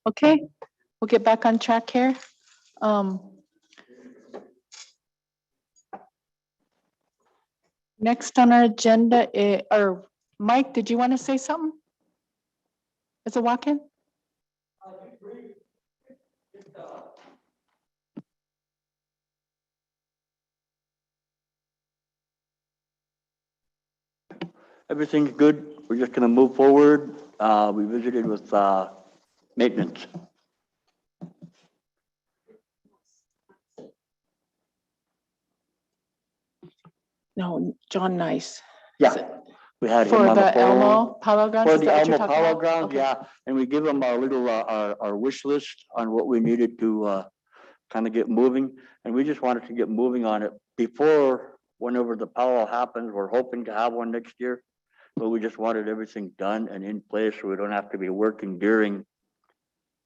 Okay, we'll get back on track here. Next on our agenda, or Mike, did you want to say something? Is it walk-in? Everything's good. We're just gonna move forward. We visited with, maintenance. No, John Nice. Yeah, we had him For on the the phone. Elmo Palo Grounds? For Is the that what you're Elmo talking Power about? Grounds, Okay. yeah, and we give them our little, our wish list on what we needed to, kind of get moving. And we just wanted to get moving on it before, whenever the powwow happens. We're hoping to have one next year. But we just wanted everything done and in place so we don't have to be working during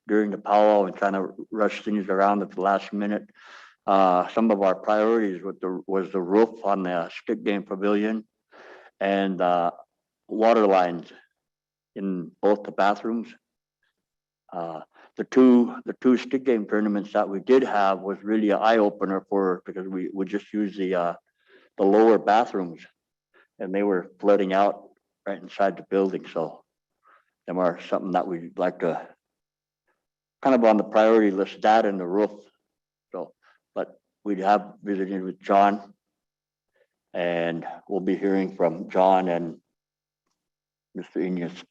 the powwow and trying to rush things around at the last minute. Some of our priorities was the roof on the stick game pavilion and, water lines in both the bathrooms. The two stick game tournaments that we did have was really an eye opener because we would just use the lower bathrooms and they were flooding out right inside the building. So them are something that we'd like to kind of on the priority list, that and the roof. So, but we have visited with John and we'll be hearing from John and Mr. Inyas.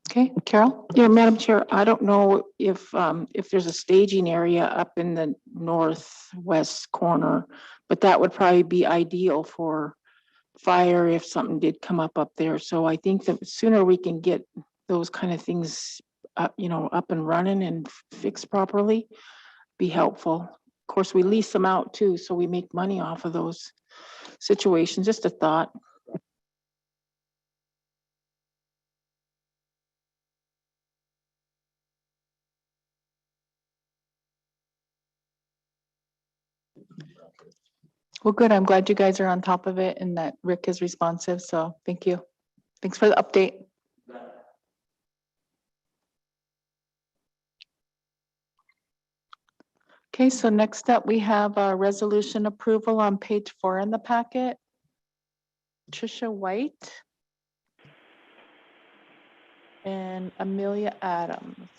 Okay, Carol? Yeah, Madam Chair, I don't know if there's a staging area up in the northwest corner, but that would probably be ideal for fire if something did come up there. So I think the sooner we can get those kind of things, up and running and fixed properly, be helpful. Of course, we lease them out too, so we make money off of those situations. Just a thought. Well, good. I'm glad you guys are on top of it and that Rick is responsive. So thank you. Thanks for the update. Okay, so next up, we have a resolution approval on page 4 in the packet. Tricia White and Amelia Adams.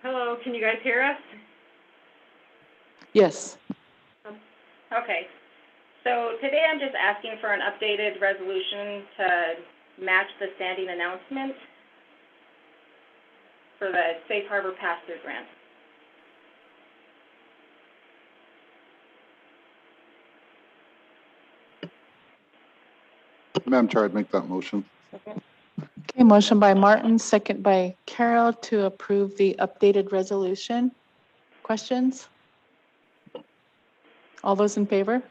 Hello, can you guys hear us? Yes. Okay, so today I'm just asking for an updated resolution to match the standing announcement for the Safe Harbor Pass-Through Grant. Madam Chair, I'd make that motion. Okay, motion by Martin, second by Carol to approve the updated resolution. Questions? All those in favor?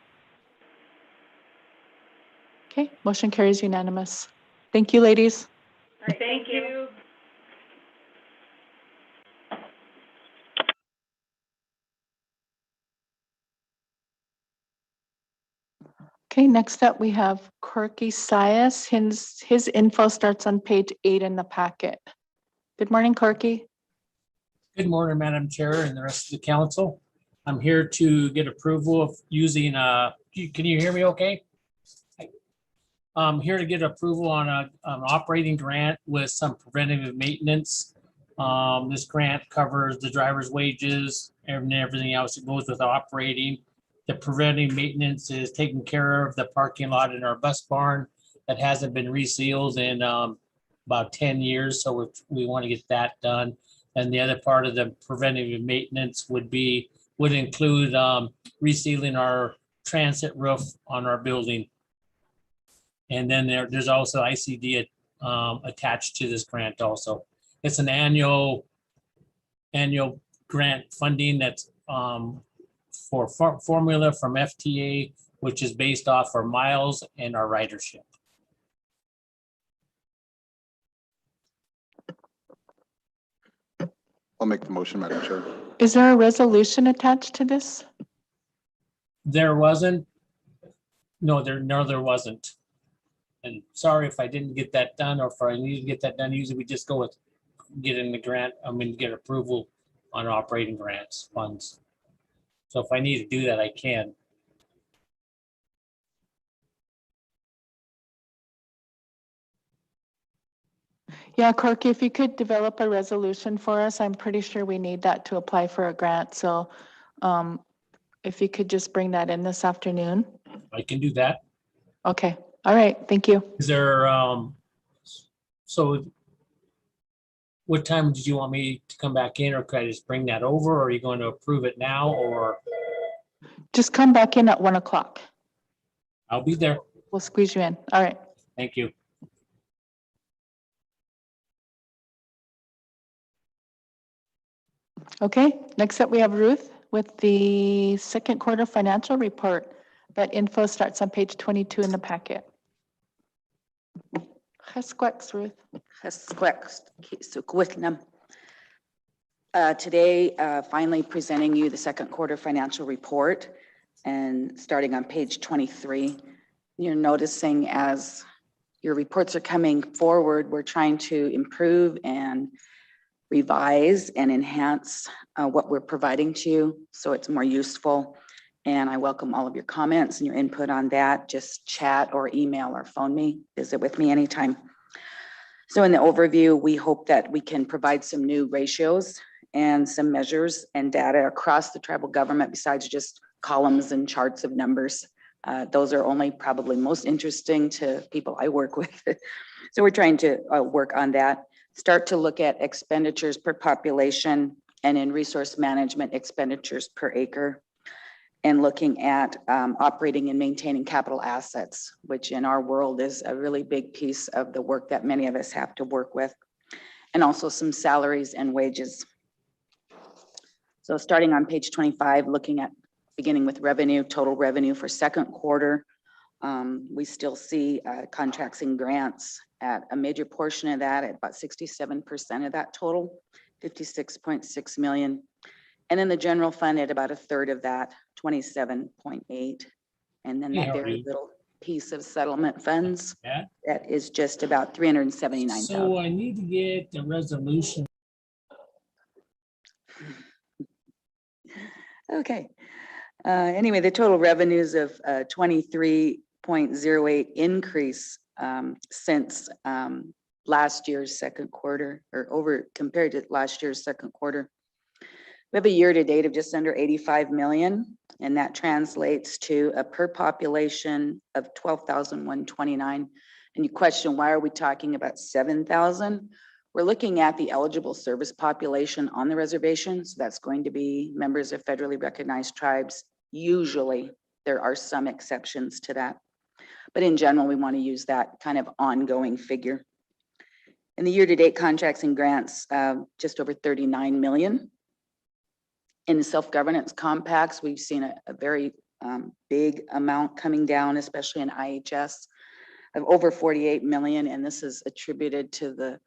Okay, motion carries unanimous. Thank you, ladies. All right, thank you. Okay, next up, we have Corky Sias. His info starts on page 8 in the packet. Good morning, Corky. Good morning, Madam Chair and the rest of the council. I'm here to get approval of using, can you hear me okay? I'm here to get approval on an operating grant with some preventative maintenance. This grant covers the driver's wages and everything else that goes with operating. The preventive maintenance is taking care of the parking lot in our bus barn that hasn't been resealed in about 10 years. So we want to get that done. And the other part of the preventative maintenance would include resealing our transit roof on our building. And then there's also ICD attached to this grant also. It's an annual grant funding that's for formula from FTA, which is based off our miles and our ridership. I'll make the motion, Madam Chair. Is there a resolution attached to this? There wasn't. No, there wasn't. And sorry if I didn't get that done or if I need to get that done. Usually we just go with getting the grant, get approval on operating grants funds. So if I need to do that, I can. Yeah, Corky, if you could develop a resolution for us, I'm pretty sure we need that to apply for a grant. So if you could just bring that in this afternoon. I can do that. Okay, all right, thank you. Is there, so what time did you want me to come back in, or could I just bring that over? Or are you going to approve it now, or Just come back in at 1 o'clock. I'll be there? We'll squeeze you in. All right. Thank you. Okay, next up we have Ruth with the second quarter financial report. That info starts on page 22 in the packet. Gesquex, Ruth. Today, finally presenting you the second quarter financial report, and starting on page 23, you're noticing as your reports are coming forward, we're trying to improve and revise and enhance what we're providing to you so it's more useful. And I welcome all of your comments and your input on that. Just chat or email or phone me, visit with me anytime. So in the overview, we hope that we can provide some new ratios and some measures and data across the tribal government besides just columns and charts of numbers. Those are only probably most interesting to people I work with. So we're trying to work on that. Start to look at expenditures per population and in resource management expenditures per acre, and looking at operating and maintaining capital assets, which in our world is a really big piece of the work that many of us have to work with, and also some salaries and wages. So starting on page 25, beginning with revenue, total revenue for second quarter, we still see contracts and grants at a major portion of that, at about 67% of that total, 56.6 million. And then the general fund at about a third of that, 27.8. And then that very little piece of settlement funds, that is just about 379,000. So I need to get the resolution. Okay. Anyway, the total revenues of 23.08 increase since last year's second quarter, or over compared to last year's second quarter. We have a year to date of just under 85 million, and that translates to a per population of 12,129. And you question, why are we talking about 7,000? We're looking at the eligible service population on the reservation. So that's going to be members of federally recognized tribes. Usually there are some exceptions to that, but in general, we want to use that kind of ongoing figure. In the year-to-date contracts and grants, just over 39 million. In the self-governance compacts, we've seen a very big amount coming down, especially in IHS, of over 48 million. And this is attributed to the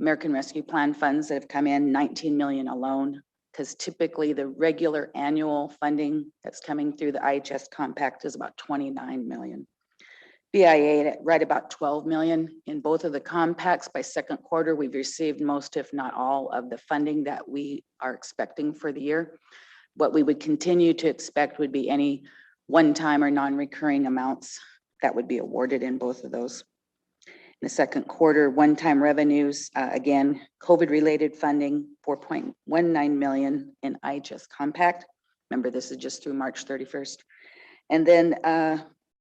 American Rescue Plan funds that have come in, 19 million alone, because typically the regular annual funding that's coming through the IHS compact is about 29 million. BIA at right about 12 million. In both of the compacts by second quarter, we've received most, if not all, of the funding that we are expecting for the year. What we would continue to expect would be any one-time or non-recurring amounts that would be awarded in both of those. In the second quarter, one-time revenues, again, COVID-related funding, 4.19 million in IHS compact. Remember, this is just through March 31st. And then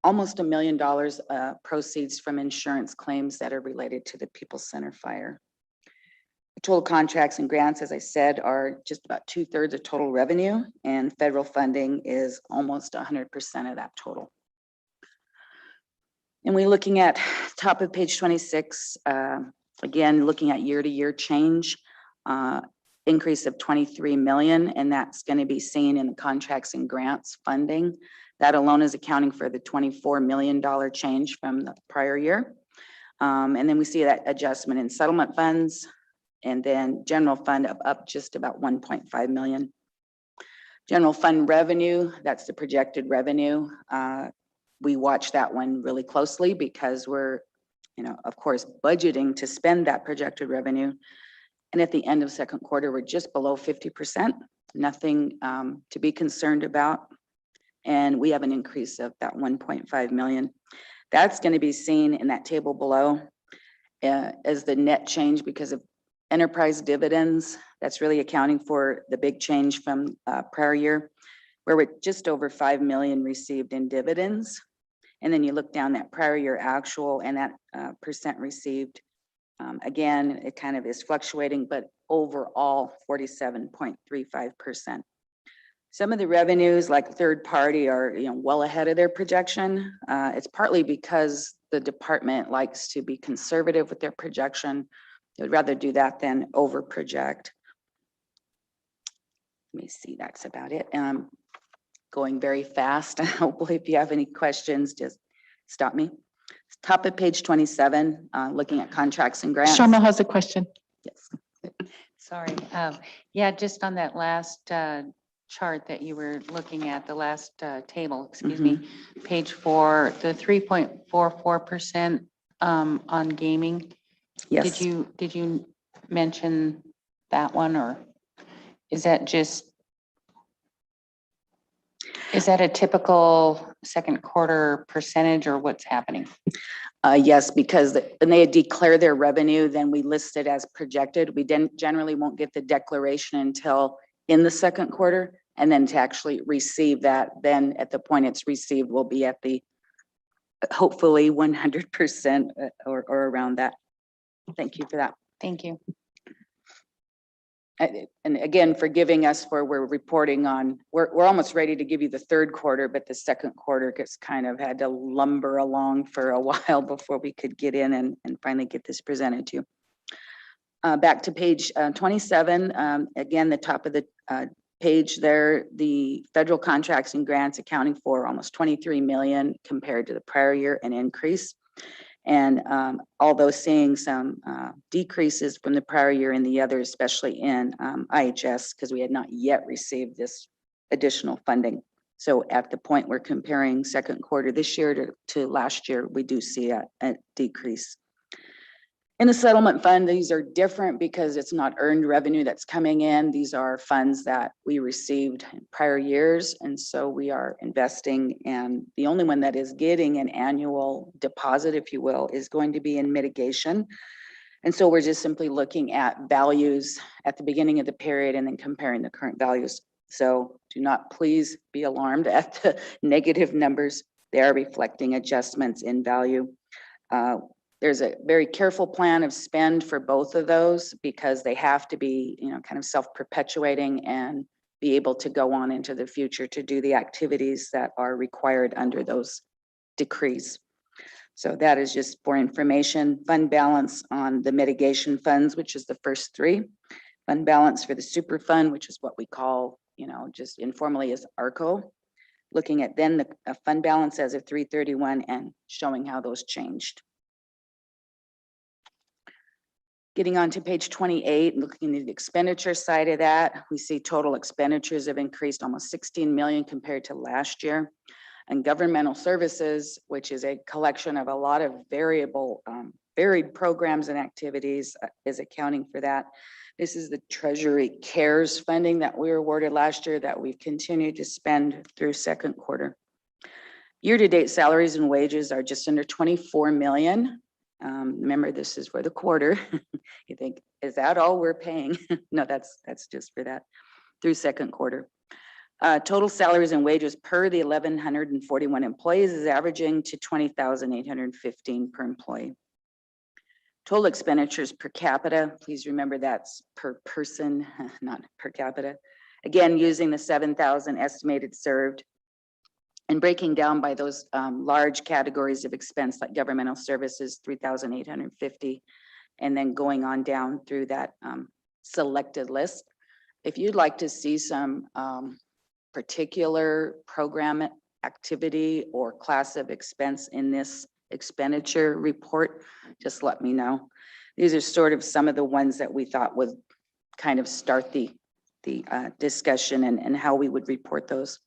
almost $1 million proceeds from insurance claims that are related to the People's Center fire. The total contracts and grants, as I said, are just about 2/3 of total revenue, and federal funding is almost 100% of that total. And we're looking at top of page 26, again, looking at year-to-year change, increase of 23 million, and that's going to be seen in the contracts and grants funding. That alone is accounting for the $24 million change from the prior year. And then we see that adjustment in settlement funds, and then general fund up just about 1.5 million. General fund revenue, that's the projected revenue. We watch that one really closely because we're, of course, budgeting to spend that projected revenue. And at the end of second quarter, we're just below 50%, nothing to be concerned about. And we have an increase of about 1.5 million. That's going to be seen in that table below as the net change because of enterprise dividends. That's really accounting for the big change from prior year, where we're just over 5 million received in dividends. And then you look down that prior year actual and that percent received. Again, it kind of is fluctuating, but overall 47.35%. Some of the revenues like third party are, well ahead of their projection. It's partly because the department likes to be conservative with their projection. They would rather do that than over project. Let me see, that's about it. Going very fast. Hopefully if you have any questions, just stop me. Top of page 27, looking at contracts and grants. Sharma has a question. Yes. Sorry. Yeah, just on that last chart that you were looking at, the last table, excuse me, page 4, the 3.44% on gaming. Yes. Did you mention that one, or is that a typical second quarter percentage, or what's happening? Yes, because when they declare their revenue, then we list it as projected. We generally won't get the declaration until in the second quarter, and then to actually receive that, then at the point it's received, we'll be at the hopefully 100% or around that. Thank you for that. Thank you. And again, for giving us we're reporting on, we're almost ready to give you the third quarter, but the second quarter gets kind of had to lumber along for a while before we could get in and finally get this presented to you. Back to page 27, again, the top of the page there, the federal contracts and grants accounting for almost 23 million compared to the prior year, an increase. And although seeing some decreases from the prior year in the other, especially in IHS, because we had not yet received this additional funding. So at the point we're comparing second quarter this year to last year, we do see a decrease. In the settlement fund, these are different because it's not earned revenue that's coming in. These are funds that we received in prior years. And so we are investing, and the only one that is getting an annual deposit, if you will, is going to be in mitigation. And so we're just simply looking at values at the beginning of the period and then comparing the current values. So do not please be alarmed at the negative numbers. They are reflecting adjustments in value. There's a very careful plan of spend for both of those because they have to be, kind of self-perpetuating and be able to go on into the future to do the activities that are required under those decrees. So that is just for information. Fund balance on the mitigation funds, which is the first three. Fund balance for the super fund, which is what we call, just informally as ARCO. Looking at then the fund balance as of 3/31 and showing how those changed. Getting on to page 28, looking at the expenditure side of that, we see total expenditures have increased almost 16 million compared to last year. And governmental services, which is a collection of a lot of varied programs and activities, is accounting for that. This is the Treasury CARES funding that we were awarded last year that we've continued to spend through second quarter. Year-to-date salaries and wages are just under 24 million. Remember, this is for the quarter. You think, is that all we're paying? No, that's just for that through second quarter. Total salaries and wages per the 1,141 employees is averaging to 20,815 per employee. Total expenditures per capita, please remember that's per person, not per capita. Again, using the 7,000 estimated served and breaking down by those large categories of expense like governmental services, 3,850, and then going on down through that selected list. If you'd like to see some particular program activity or class of expense in this expenditure report, just let me know. These are sort of some of the ones that we thought would kind of start the discussion and how we would report those.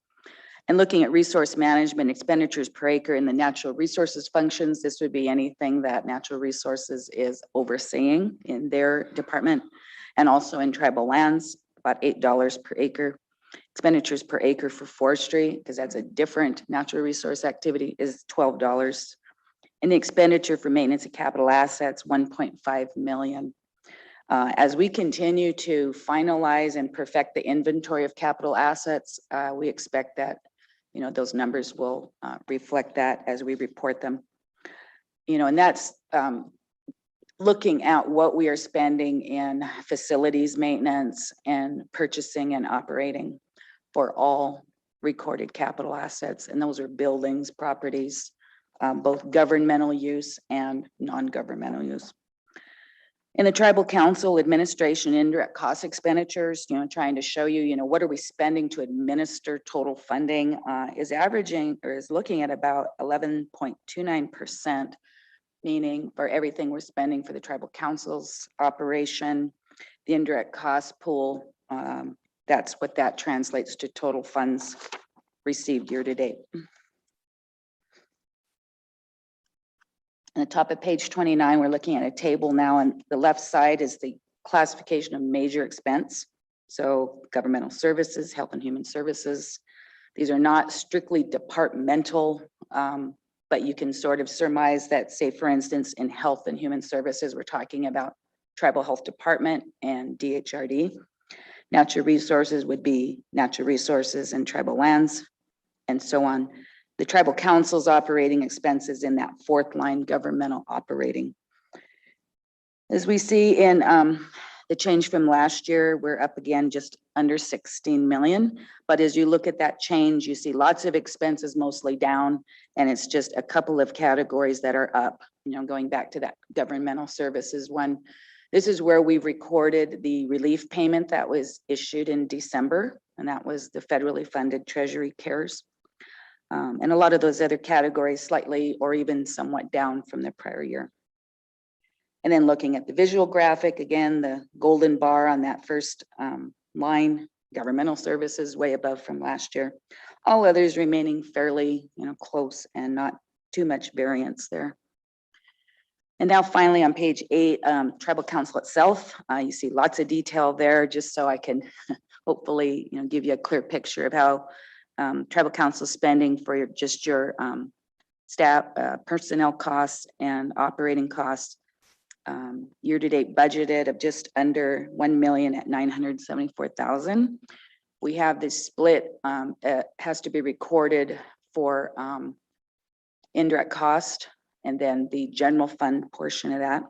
And looking at resource management expenditures per acre in the natural resources functions, this would be anything that natural resources is overseeing in their department. and also in tribal lands, about $8 per acre. Expenditures per acre for forestry, because that's a different natural resource activity, is $12. And the expenditure for maintenance of capital assets, 1.5 million. As we continue to finalize and perfect the inventory of capital assets, we expect that, those numbers will reflect that as we report them. And that's looking at what we are spending in facilities maintenance and purchasing and operating for all recorded capital assets. And those are buildings, properties, both governmental use and non-governmental use. In the tribal council administration indirect cost expenditures, trying to show you, what are we spending to administer total funding, is averaging or is looking at about 11.29%, meaning for everything we're spending for the tribal council's operation, the indirect cost pool, that's what that translates to total funds received year to date. On the top of page 29, we're looking at a table now. On the left side is the classification of major expense. So governmental services, health and human services. These are not strictly departmental, but you can sort of surmise that, say, for instance, in health and human services, we're talking about tribal health department and DHRD. Natural resources would be natural resources and tribal lands, and so on. The tribal council's operating expenses in that fourth line, governmental operating. As we see in the change from last year, we're up again just under 16 million. But as you look at that change, you see lots of expenses mostly down, and it's just a couple of categories that are up, going back to that governmental services one. This is where we've recorded the relief payment that was issued in December, and that was the federally funded Treasury CARES. And a lot of those other categories slightly or even somewhat down from the prior year. And then looking at the visual graphic, again, the golden bar on that first line, governmental services way above from last year. All others remaining fairly, close and not too much variance there. And now finally on page 8, tribal council itself, you see lots of detail there, just so I can hopefully, give you a clear picture of how tribal council spending for your staff, personnel costs and operating costs. Year-to-date budgeted of just under 1 million at 974,000. We have this split, has to be recorded for indirect cost and then the general fund portion of that.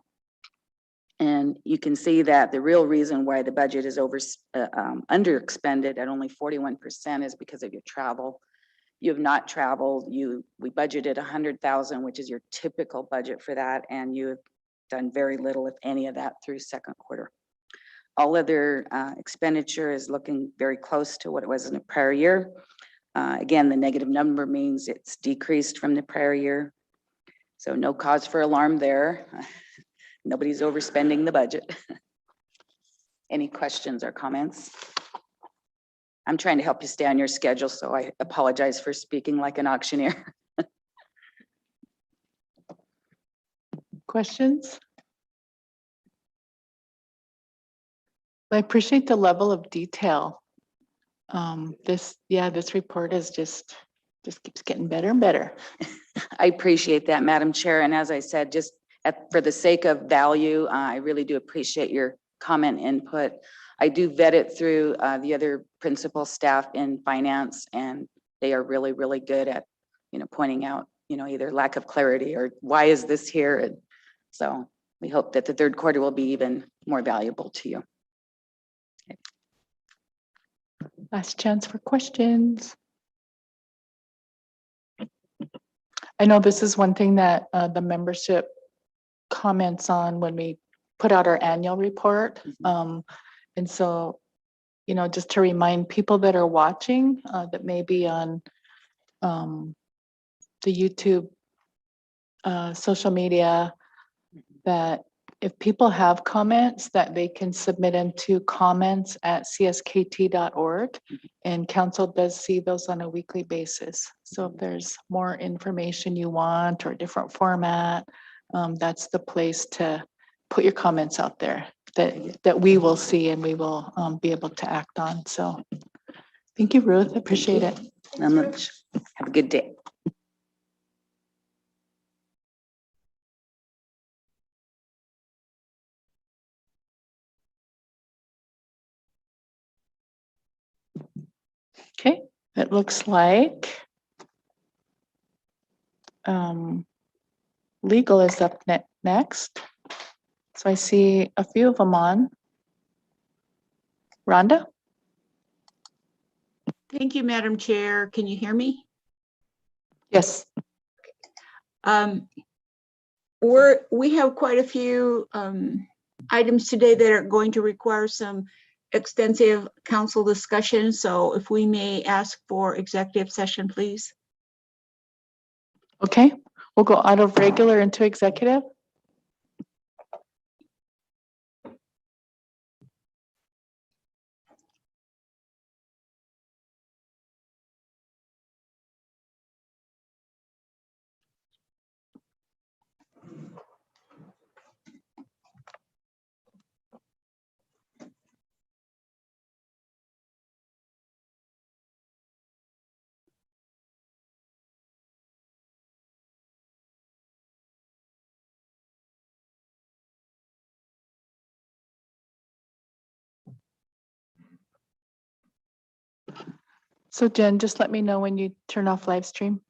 And you can see that the real reason why the budget is under expended at only 41% is because of your travel. You have not traveled. We budgeted 100,000, which is your typical budget for that, and you have done very little, if any, of that through second quarter. All other expenditure is looking very close to what it was in the prior year. Again, the negative number means it's decreased from the prior year. So no cause for alarm there. Nobody's overspending the budget. Any questions or comments? I'm trying to help you stay on your schedule, so I apologize for speaking like an auctioneer. Questions? I appreciate the level of detail. This report is just keeps getting better and better. I appreciate that, Madam Chair. And as I said, just for the sake of value, I really do appreciate your comment input. I do vet it through the other principal staff in finance, and they are really, really good at, pointing out, either lack of clarity or why is this here? And so we hope that the third quarter will be even more valuable to you. Okay. Last chance for questions. I know this is one thing that the membership comments on when we put out our annual report. And so, just to remind people that are watching that may be on the YouTube, social media, that if people have comments that they can submit them to comments@cskt.org, and council does see those on a weekly basis. So if there's more information you want or a different format, that's the place to put your comments out there. that we will see and we will be able to act on. So thank you, Ruth. Appreciate it. Not much. Have a good day. Okay, it looks like legal is up next. So I see a few of them on. Rhonda? Thank you, Madam Chair. Can you hear me? Yes. We have quite a few items today that are going to require some extensive council discussion. So if we may ask for executive session, please. Okay, we'll go out of regular into executive. So Jen, just let me know when you turn off live stream.